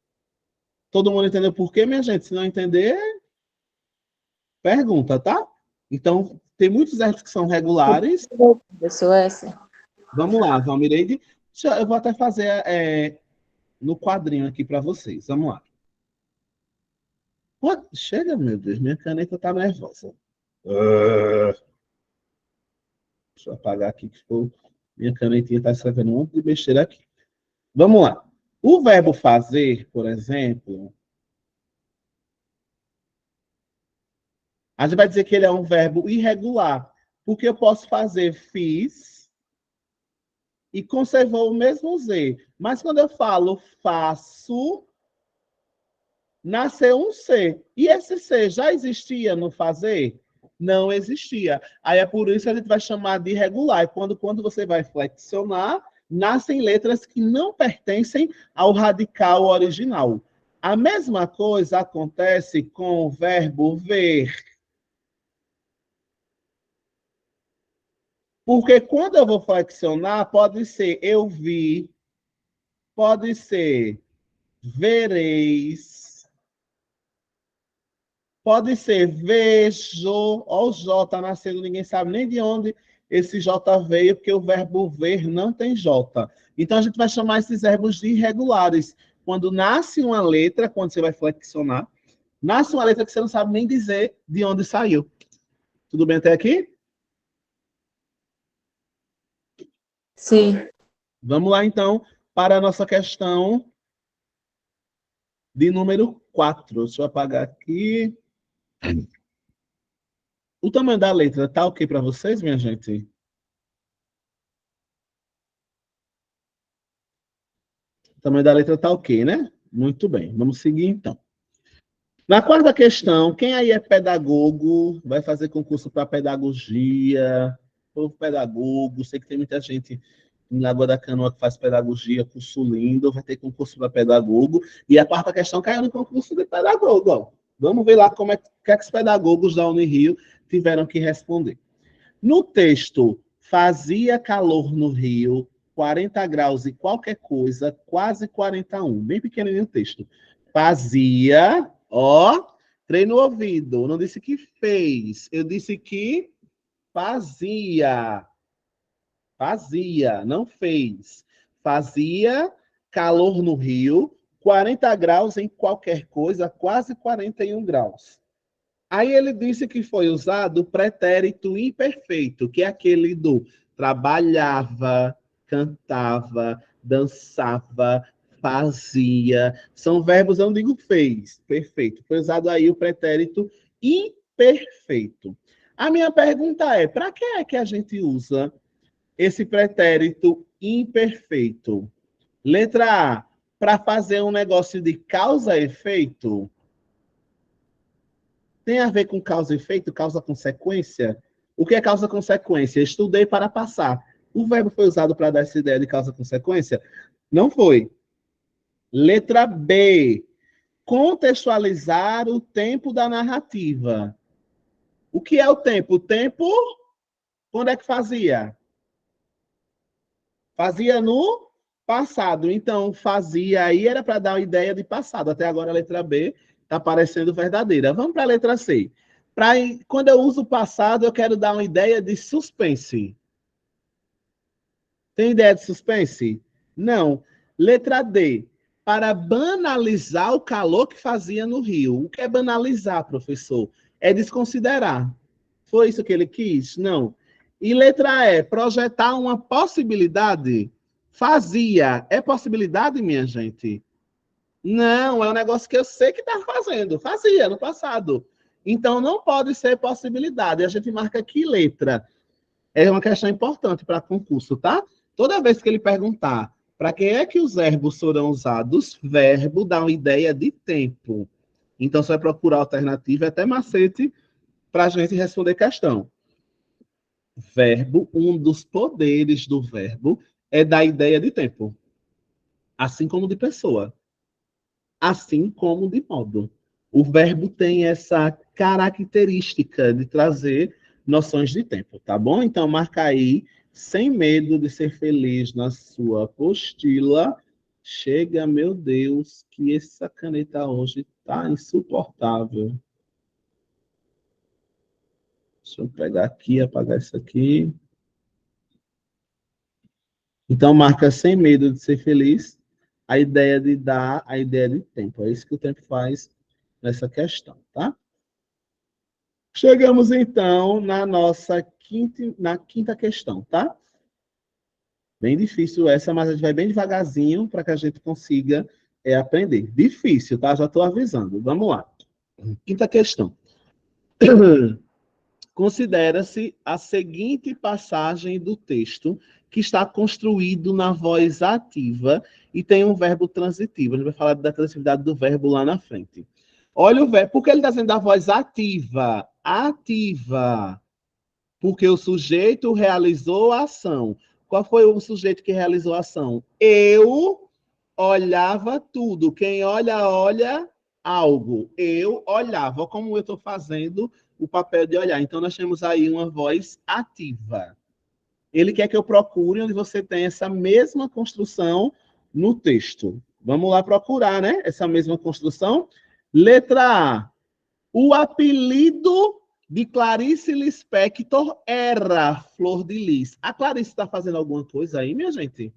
Todo mundo entendeu por quê, minha gente? Se não entender, pergunta, tá? Então, tem muitos verbos que são regulares. Pessoa essa. Vamos lá, Valmireide. Eu vou até fazer no quadrinho aqui para vocês. Vamos lá. Pô, chega, meu Deus, minha caneta tá nervosa. Deixa eu apagar aqui, que ficou... minha canetinha está escrevendo um monte de besteira aqui. Vamos lá. O verbo fazer, por exemplo, a gente vai dizer que ele é um verbo irregular, porque eu posso fazer fiz e conservou o mesmo Z. Mas quando eu falo faço, nasceu um C. E esse C já existia no fazer? Não existia. Aí é por isso que a gente vai chamar de irregular. Quando você vai flexionar, nascem letras que não pertencem ao radical original. A mesma coisa acontece com o verbo ver. Porque quando eu vou flexionar, pode ser eu vi, pode ser vereis, pode ser vejo. Ó, o J nascendo, ninguém sabe nem de onde esse J veio, porque o verbo ver não tem J. Então a gente vai chamar esses verbos de irregulares. Quando nasce uma letra, quando você vai flexionar, nasce uma letra que você não sabe nem dizer de onde saiu. Tudo bem até aqui? Sim. Vamos lá, então, para a nossa questão de número 4. Deixa eu apagar aqui. O tamanho da letra tá ok para vocês, minha gente? O tamanho da letra tá ok, né? Muito bem. Vamos seguir, então. Na quarta questão, quem aí é pedagogo, vai fazer concurso para pedagogia, povo pedagogo, sei que tem muita gente em Lagoa da Canoa, que faz pedagogia, curso lindo, vai ter concurso para pedagogo. E a quarta questão caiu no concurso de pedagogo. Ó. Vamos ver lá como é que os pedagogos da Unirio tiveram que responder. No texto, fazia calor no Rio, 40 graus e qualquer coisa, quase 41. Bem pequenininho o texto. Fazia, ó, treino no ouvido. Não disse que fez, eu disse que fazia. Fazia, não fez. Fazia calor no Rio, 40 graus em qualquer coisa, quase 41 graus. Aí ele disse que foi usado o pretérito imperfeito, que é aquele do trabalhava, cantava, dançava, fazia. São verbos, eu não digo fez, perfeito. Foi usado aí o pretérito imperfeito. A minha pergunta é, para que é que a gente usa esse pretérito imperfeito? Letra A, para fazer um negócio de causa e efeito? Tem a ver com causa e efeito, causa-consequência? O que é causa-consequência? Estudei para passar. O verbo foi usado para dar essa ideia de causa-consequência? Não foi. Letra B, contextualizar o tempo da narrativa. O que é o tempo? O tempo, quando é que fazia? Fazia no passado. Então, fazia aí era para dar uma ideia de passado. Até agora a letra B está parecendo verdadeira. Vamos para a letra C. Quando eu uso o passado, eu quero dar uma ideia de suspense. Tem ideia de suspense? Não. Letra D. Para banalizar o calor que fazia no Rio. O que é banalizar, professor? É desconsiderar. Foi isso que ele quis? Não. E letra E, projetar uma possibilidade. Fazia. É possibilidade, minha gente? Não, é um negócio que eu sei que está fazendo. Fazia no passado. Então, não pode ser possibilidade. A gente marca que letra. É uma questão importante para concurso, tá? Toda vez que ele perguntar para que é que os verbos serão usados, verbo dá uma ideia de tempo. Então, você vai procurar alternativa, é até macete para a gente responder questão. Verbo, um dos poderes do verbo é dar ideia de tempo, assim como de pessoa, assim como de modo. O verbo tem essa característica de trazer noções de tempo, tá bom? Então, marca aí, sem medo de ser feliz na sua apostila. Chega, meu Deus, que essa caneta hoje tá insuportável. Deixa eu pegar aqui, apagar isso aqui. Então, marca sem medo de ser feliz, a ideia de dar, a ideia de tempo. É isso que o tempo faz nessa questão, tá? Chegamos, então, na quinta questão, tá? Bem difícil essa, mas a gente vai bem devagarzinho para que a gente consiga aprender. Difícil, tá? Já estou avisando. Vamos lá. Quinta questão. Considera-se a seguinte passagem do texto que está construído na voz ativa e tem um verbo transitivo. A gente vai falar da transitividade do verbo lá na frente. Olha o verbo. Por que ele está dizendo da voz ativa? Ativa. Porque o sujeito realizou a ação. Qual foi o sujeito que realizou a ação? Eu olhava tudo. Quem olha, olha algo. Eu olhava. Como eu estou fazendo o papel de olhar. Então, nós temos aí uma voz ativa. Ele quer que eu procure onde você tem essa mesma construção no texto. Vamos lá procurar, né? Essa mesma construção. Letra A. O apelido de Clarice Lispector era Flor de Lis. A Clarice está fazendo alguma coisa aí, minha gente?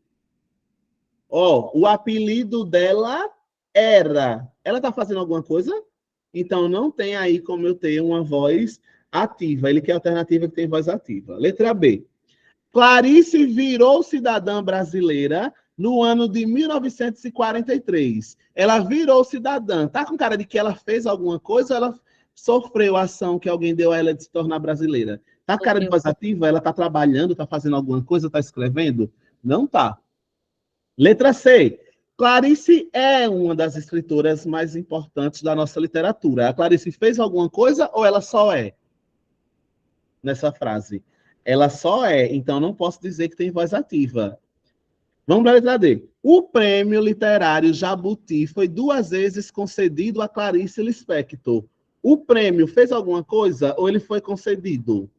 Ó, o apelido dela era. Ela está fazendo alguma coisa? Então, não tem aí como eu ter uma voz ativa. Ele quer alternativa que tem voz ativa. Letra B. Clarice virou cidadã brasileira no ano de 1943. Ela virou cidadã. Tá com cara de que ela fez alguma coisa ou ela sofreu a ação que alguém deu a ela de se tornar brasileira? Tá com cara de voz ativa? Ela tá trabalhando, tá fazendo alguma coisa, tá escrevendo? Não tá. Letra C. Clarice é uma das escritoras mais importantes da nossa literatura. A Clarice fez alguma coisa ou ela só é? Nessa frase. Ela só é, então não posso dizer que tem voz ativa. Vamos para a letra D. O prêmio literário Jabuti foi 2 vezes concedido a Clarice Lispector. O prêmio fez alguma coisa ou ele foi concedido?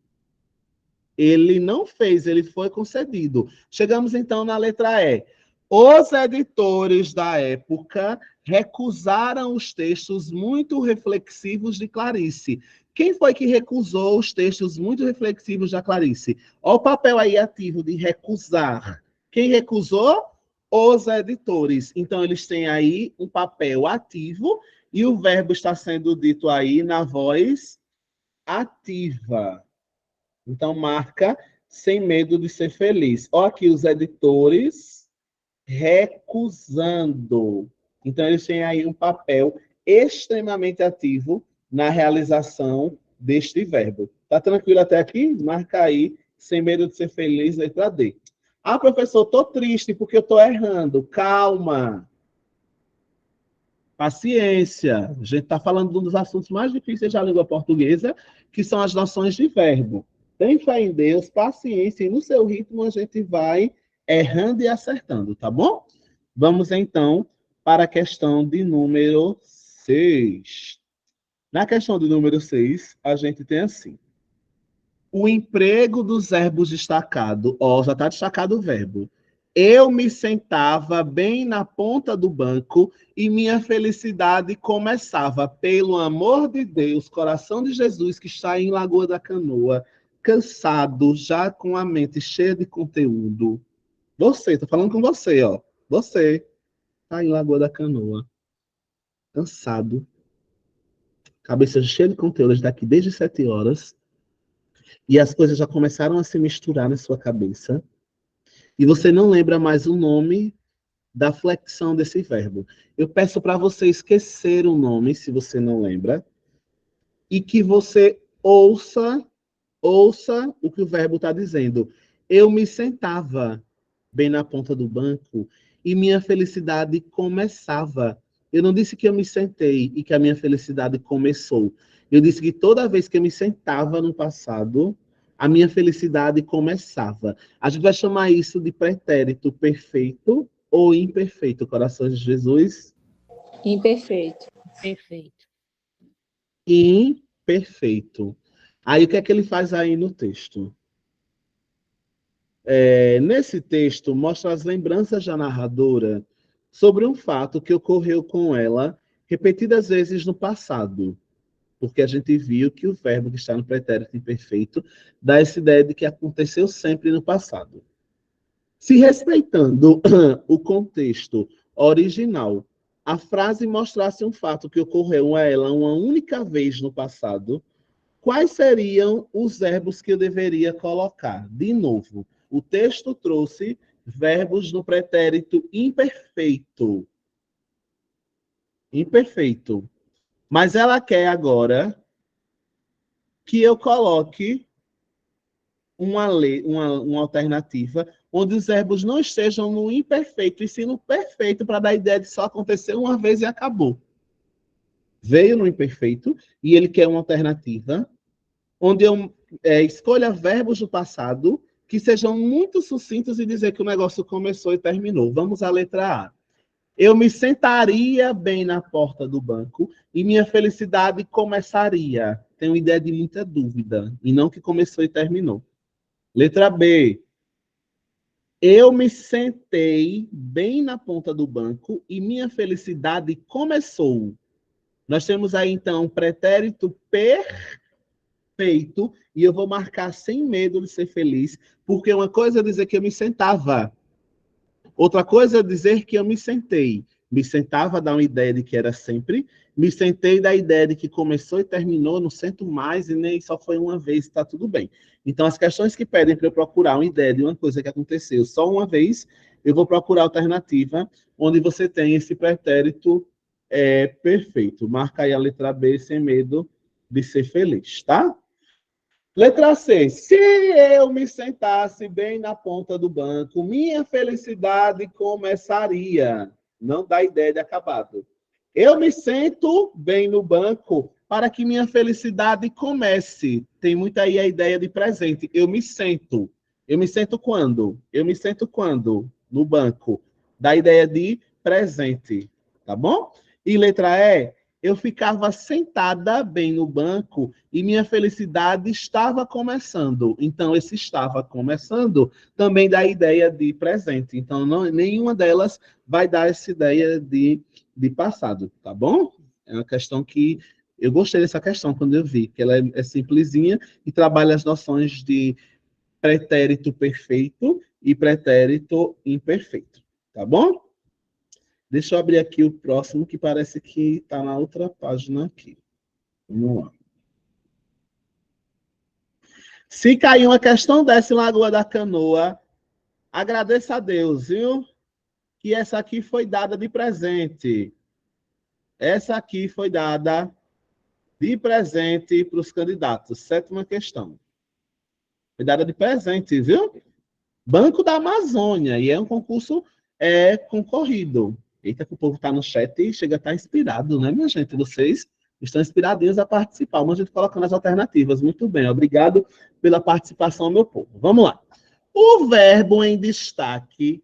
Ele não fez, ele foi concedido. Chegamos então na letra E. Os editores da época recusaram os textos muito reflexivos de Clarice. Quem foi que recusou os textos muito reflexivos da Clarice? Olha o papel aí ativo de recusar. Quem recusou? Os editores. Então, eles têm aí um papel ativo e o verbo está sendo dito aí na voz ativa. Então, marca sem medo de ser feliz. Olha aqui os editores recusando. Então, eles têm aí um papel extremamente ativo na realização deste verbo. Tá tranquilo até aqui? Marca aí, sem medo de ser feliz, letra D. Ah, professor, estou triste porque eu estou errando. Calma. Paciência. A gente está falando de um dos assuntos mais difíceis da língua portuguesa, que são as noções de verbo. Tem fé em Deus, paciência, e no seu ritmo a gente vai errando e acertando, tá bom? Vamos então para a questão de número 6. Na questão de número 6, a gente tem assim. O emprego dos verbos destacado. Ó, já está destacado o verbo. Eu me sentava bem na ponta do banco e minha felicidade começava. Pelo amor de Deus, coração de Jesus que está em Lagoa da Canoa, cansado, já com a mente cheia de conteúdo. Você, estou falando com você, ó. Você está em Lagoa da Canoa, cansado, cabeça cheia de conteúdo, está aqui desde 7 horas, e as coisas já começaram a se misturar na sua cabeça. E você não lembra mais o nome da flexão desse verbo. Eu peço para você esquecer o nome, se você não lembra, e que você ouça o que o verbo está dizendo. Eu me sentava bem na ponta do banco e minha felicidade começava. Eu não disse que eu me sentei e que a minha felicidade começou. Eu disse que toda vez que eu me sentava no passado, a minha felicidade começava. A gente vai chamar isso de pretérito perfeito ou imperfeito, coração de Jesus? Imperfeito. Perfeito. Imperfeito. Aí o que é que ele faz aí no texto? Nesse texto, mostra as lembranças da narradora sobre um fato que ocorreu com ela repetidas vezes no passado, porque a gente viu que o verbo que está no pretérito imperfeito dá essa ideia de que aconteceu sempre no passado. Se respeitando o contexto original, a frase mostrasse um fato que ocorreu a ela uma única vez no passado, quais seriam os verbos que eu deveria colocar? De novo, o texto trouxe verbos no pretérito imperfeito. Imperfeito. Mas ela quer agora que eu coloque uma alternativa onde os verbos não estejam no imperfeito, e sim no perfeito, para dar a ideia de só acontecer uma vez e acabou. Veio no imperfeito e ele quer uma alternativa onde eu escolha verbos do passado que sejam muito sucintos e dizer que o negócio começou e terminou. Vamos à letra A. Eu me sentaria bem na porta do banco e minha felicidade começaria. Tenho ideia de muita dúvida, e não que começou e terminou. Letra B. Eu me sentei bem na ponta do banco e minha felicidade começou. Nós temos aí, então, pretérito perfeito, e eu vou marcar sem medo de ser feliz, porque uma coisa é dizer que eu me sentava, outra coisa é dizer que eu me sentei. Me sentava dá uma ideia de que era sempre, me sentei dá a ideia de que começou e terminou, não sento mais e nem só foi uma vez, está tudo bem. Então, as questões que pedem para eu procurar uma ideia de uma coisa que aconteceu só uma vez, eu vou procurar alternativa onde você tem esse pretérito perfeito. Marca aí a letra B sem medo de ser feliz, tá? Letra C. Se eu me sentasse bem na ponta do banco, minha felicidade começaria. Não dá ideia de acabado. Eu me sento bem no banco para que minha felicidade comece. Tem muito aí a ideia de presente. Eu me sento. Eu me sento quando? Eu me sento quando? no banco. Da ideia de presente, tá bom? E letra E, eu ficava sentada bem no banco e minha felicidade estava começando. Então, esse estava começando também dá ideia de presente. Então, nenhuma delas vai dar essa ideia de passado, tá bom? É uma questão que eu gostei dessa questão quando eu vi, que ela é simplesinha e trabalha as noções de pretérito perfeito e pretérito imperfeito, tá bom? Deixa eu abrir aqui o próximo, que parece que está na outra página aqui. Vamos lá. Se cair uma questão dessa em Lagoa da Canoa, agradeça a Deus, viu? Que essa aqui foi dada de presente. Essa aqui foi dada de presente para os candidatos. Sétima questão. Foi dada de presente, viu? Banco da Amazônia. E é um concurso concorrido. Eita, que o povo está no chat e chega a estar inspirado, né, minha gente? Vocês estão inspiradinhos a participar. Uma gente colocando as alternativas. Muito bem. Obrigado pela participação, meu povo. Vamos lá. O verbo em destaque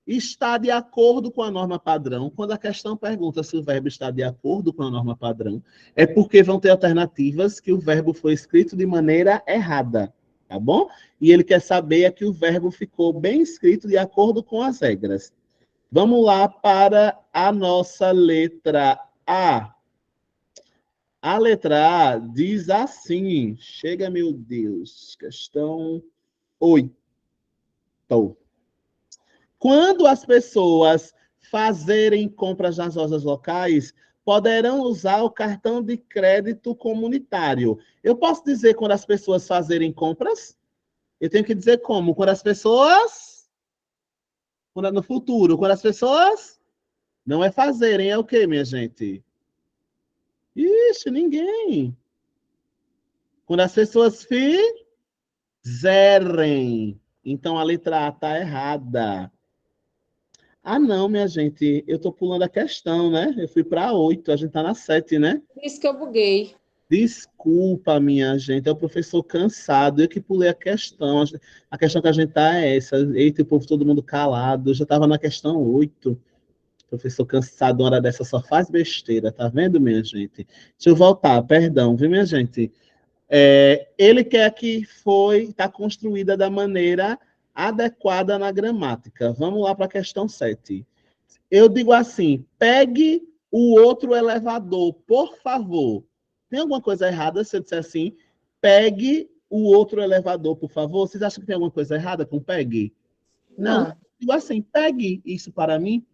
está de acordo com a norma padrão. Quando a questão pergunta se o verbo está de acordo com a norma padrão, é porque vão ter alternativas que o verbo foi escrito de maneira errada, tá bom? E ele quer saber é que o verbo ficou bem escrito de acordo com as regras. Vamos lá para a nossa letra A. A letra A diz assim, chega, meu Deus, questão 8. Quando as pessoas fazerem compras nas lojas locais, poderão usar o cartão de crédito comunitário. Eu posso dizer quando as pessoas fazerem compras? Eu tenho que dizer como? Quando as pessoas... Quando é no futuro. Quando as pessoas... Não é fazerem, é o quê, minha gente? Ixi, ninguém. Quando as pessoas fizerem. Então, a letra A está errada. Ah, não, minha gente, eu tô pulando a questão, né? Eu fui para 8, a gente tá na 7, né? Por isso que eu buguei. Desculpa, minha gente, é o professor cansado, eu que pulei a questão. A questão que a gente tá é essa. Eita, o povo todo mundo calado. Eu já tava na questão 8. Professor cansado, uma hora dessa só faz besteira, tá vendo, minha gente? Deixa eu voltar, perdão, viu, minha gente? Ele quer que está construída da maneira adequada na gramática. Vamos lá para a questão 7. Eu digo assim, pegue o outro elevador, por favor. Tem alguma coisa errada se eu disser assim, pegue o outro elevador, por favor? Vocês acham que tem alguma coisa errada com pegue? Não. Não. Digo assim, pegue isso para mim,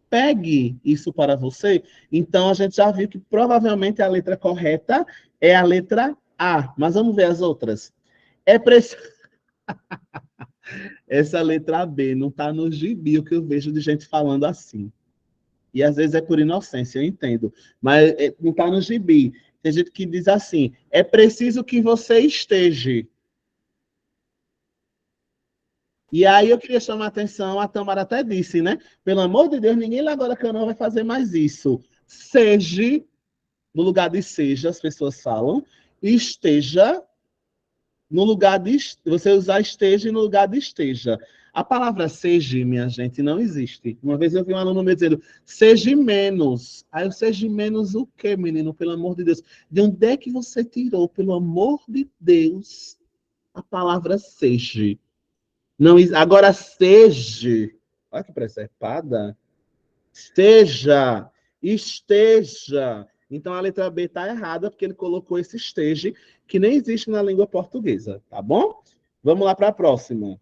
pegue isso para você. Então, a gente já viu que provavelmente a letra correta é a letra A. Mas vamos ver as outras. É preciso... Essa letra B não está no gibi, o que eu vejo de gente falando assim. E às vezes é por inocência, eu entendo. Mas não está no gibi. Tem gente que diz assim, é preciso que você esteja. E aí eu queria chamar a atenção, a Tamara até disse, né? Pelo amor de Deus, ninguém lá agora que eu não vai fazer mais isso. Seja, no lugar de seja, as pessoas falam, esteja no lugar de... Você usar esteja no lugar de esteja. A palavra seja, minha gente, não existe. Uma vez eu vi um aluno me dizendo, seja menos. Aí eu, seja menos o quê, menino? Pelo amor de Deus. De onde é que você tirou, pelo amor de Deus, a palavra seja? Não, agora seja. Olha que preservada. Esteja. Esteja. Então a letra B está errada, porque ele colocou esse esteja, que nem existe na língua portuguesa, tá bom? Vamos lá para a próxima.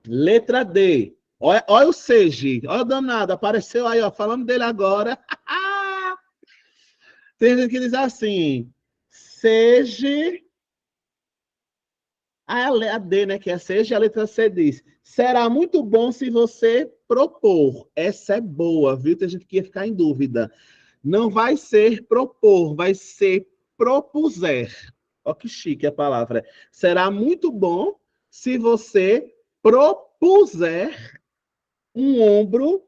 Letra D. Olha, olha o seja. Olha o danado. Apareceu aí, ó, falando dele agora. Tem gente que diz assim. Seja. A D, né, que é seja, a letra C diz, será muito bom se você propor. Essa é boa, viu? Tem gente que ia ficar em dúvida. Não vai ser propor, vai ser propuser. Olha que chique a palavra. Será muito bom se você propuser um ombro,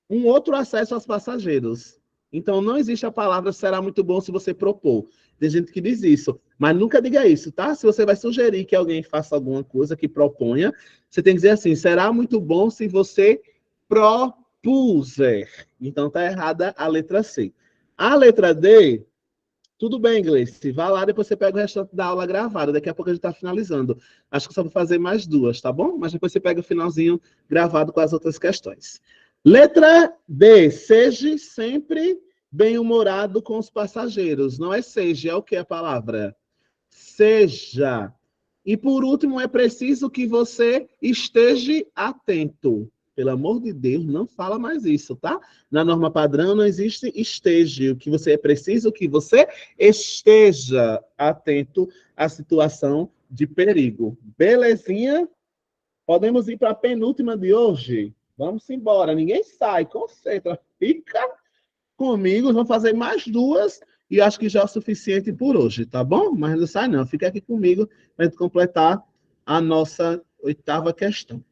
um outro acesso aos passageiros. Então, não existe a palavra será muito bom se você propor. Tem gente que diz isso. Mas nunca diga isso, tá? Se você vai sugerir que alguém faça alguma coisa, que proponha, você tem que dizer assim, será muito bom se você propuser. Então tá errada a letra C. A letra D, tudo bem, inglês. Se vá lá, depois você pega o restante da aula gravada. Daqui a pouco a gente está finalizando. Acho que só vou fazer mais duas, tá bom? Mas depois você pega o finalzinho gravado com as outras questões. Letra D. Seja sempre bem-humorado com os passageiros. Não é seja, é o que a palavra? Seja. E por último, é preciso que você esteja atento. Pelo amor de Deus, não fala mais isso, tá? Na norma padrão não existe esteja. O que você é preciso que você esteja atento à situação de perigo. Belezinha? Podemos ir para a penúltima de hoje? Vamos embora. Ninguém sai, concentra. Fica comigo, vamos fazer mais duas e acho que já é o suficiente por hoje, tá bom? Mas não sai não, fica aqui comigo para gente completar a nossa oitava questão.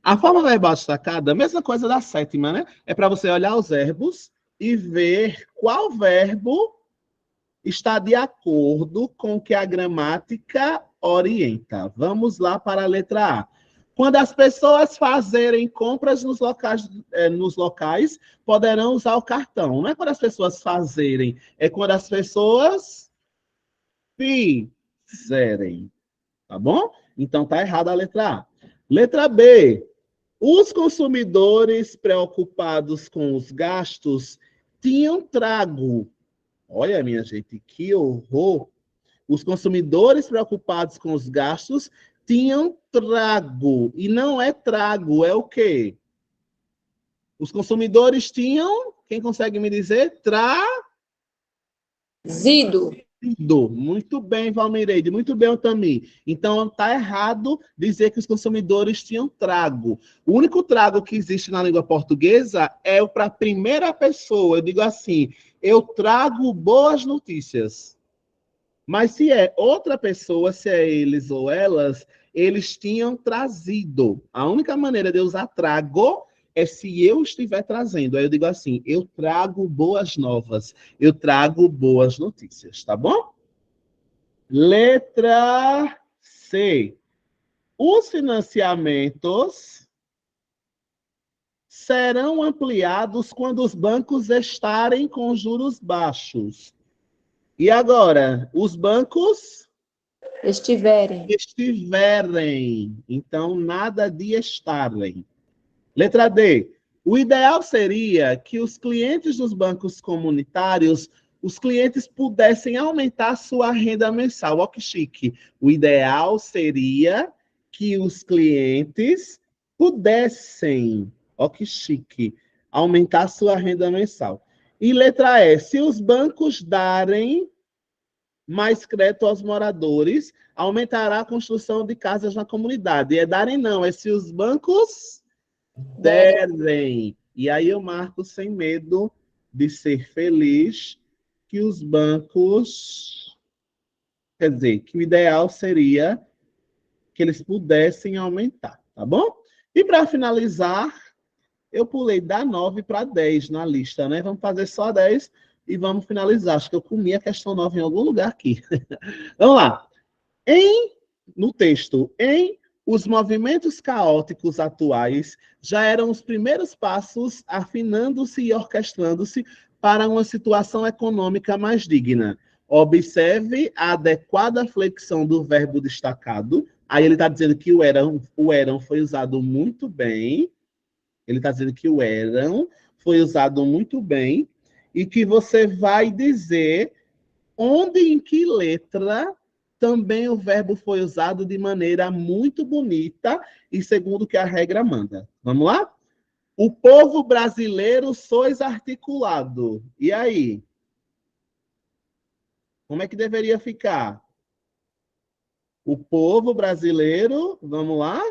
A forma verbal destacada, a mesma coisa da sétima, né? É para você olhar os verbos e ver qual verbo está de acordo com o que a gramática orienta. Vamos lá para a letra A. Quando as pessoas fazerem compras nos locais, poderão usar o cartão. Não é quando as pessoas fazerem, é quando as pessoas fizerem. Tá bom? Então tá errada a letra A. Letra B. Os consumidores preocupados com os gastos tinham trago. Olha, minha gente, que horror! Os consumidores preocupados com os gastos tinham trago. E não é trago, é o quê? Os consumidores tinham, quem consegue me dizer? Zido. Muito bem, Valmireide. Muito bem, Otami. Então, está errado dizer que os consumidores tinham trago. O único trago que existe na língua portuguesa é o para a primeira pessoa. Eu digo assim, eu trago boas notícias. Mas se é outra pessoa, se é eles ou elas, eles tinham trazido. A única maneira de eu usar trago é se eu estiver trazendo. Aí eu digo assim, eu trago boas novas, eu trago boas notícias, tá bom? Letra C. Os financiamentos serão ampliados quando os bancos estarem com juros baixos. E agora, os bancos Estiverem. estiverem. Então, nada de estarem. Letra D. O ideal seria que os clientes dos bancos comunitários, os clientes pudessem aumentar sua renda mensal. Olha que chique. O ideal seria que os clientes pudessem, olha que chique, aumentar sua renda mensal. E letra E. Se os bancos darem mais crédito aos moradores, aumentará a construção de casas na comunidade. É darem não, é se os bancos derem. E aí eu marco sem medo de ser feliz que os bancos, quer dizer, que o ideal seria que eles pudessem aumentar, tá bom? E para finalizar, eu pulei da 9 para 10 na lista, né? Vamos fazer só 10 e vamos finalizar. Acho que eu comi a questão 9 em algum lugar aqui. Vamos lá. No texto, os movimentos caóticos atuais já eram os primeiros passos afinando-se e orquestrando-se para uma situação econômica mais digna. Observe a adequada flexão do verbo destacado. Aí ele está dizendo que o eram foi usado muito bem. Ele está dizendo que o eram foi usado muito bem e que você vai dizer onde, em que letra, também o verbo foi usado de maneira muito bonita e segundo o que a regra manda. Vamos lá? O povo brasileiro sois articulado. E aí? Como é que deveria ficar? O povo brasileiro, vamos lá?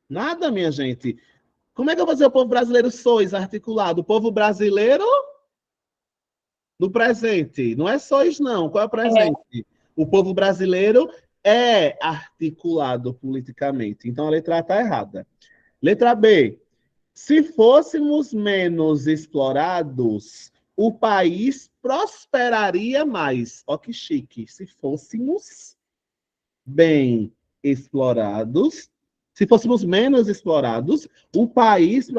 Nada, minha gente. Como é que eu vou dizer o povo brasileiro sois articulado? O povo brasileiro no presente. Não é sois, não. Qual é o presente? O povo brasileiro é articulado politicamente. Então a letra A está errada. Letra B. Se fôssemos menos explorados, o país prosperaria mais. Ó que chique. Se fôssemos bem explorados, se fôssemos menos explorados, o país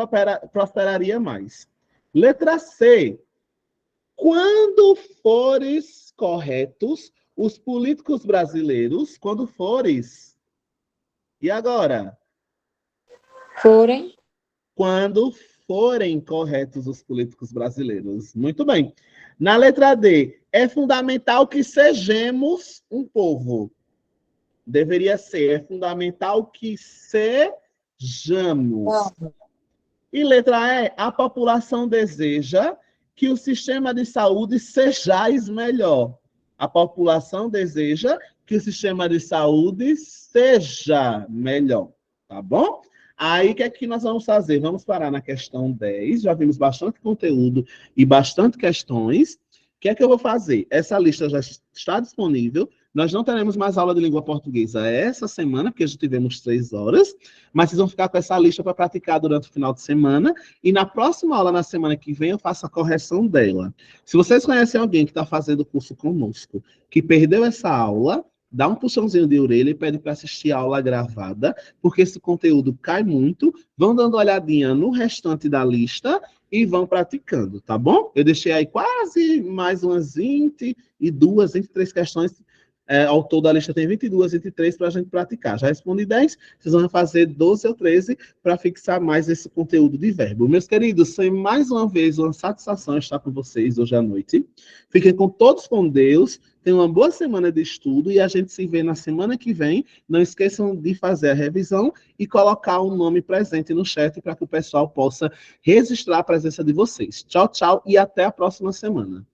prosperaria mais. Letra C. Quando fores corretos, os políticos brasileiros, quando fores. E agora? Forem. Quando forem corretos os políticos brasileiros. Muito bem. Na letra D, é fundamental que sejamos um povo. Deveria ser, é fundamental que sejamos. E letra E, a população deseja que o sistema de saúde sejais melhor. A população deseja que o sistema de saúde seja melhor, tá bom? Aí, o que é que nós vamos fazer? Vamos parar na questão 10, já vimos bastante conteúdo e bastante questões. O que é que eu vou fazer? Essa lista já está disponível. Nós não teremos mais aula de língua portuguesa essa semana, porque já tivemos 3 horas, mas vocês vão ficar com essa lista para praticar durante o final de semana, e na próxima aula, na semana que vem, eu faço a correção dela. Se vocês conhecem alguém que está fazendo o curso conosco, que perdeu essa aula, dá um puxãozinho de orelha e pede para assistir a aula gravada, porque esse conteúdo cai muito, vão dando uma olhadinha no restante da lista e vão praticando, tá bom? Eu deixei aí quase mais umas 22, 23 questões. Ao todo, a lista tem 22, 23 para a gente praticar. Já respondi 10, vocês vão fazer 12 ou 13 para fixar mais esse conteúdo de verbo. Meus queridos, foi mais uma vez uma satisfação estar com vocês hoje à noite. Fiquem com todos com Deus, tenham uma boa semana de estudo e a gente se vê na semana que vem. Não esqueçam de fazer a revisão e colocar um nome presente no chat para que o pessoal possa registrar a presença de vocês. Tchau, tchau e até a próxima semana.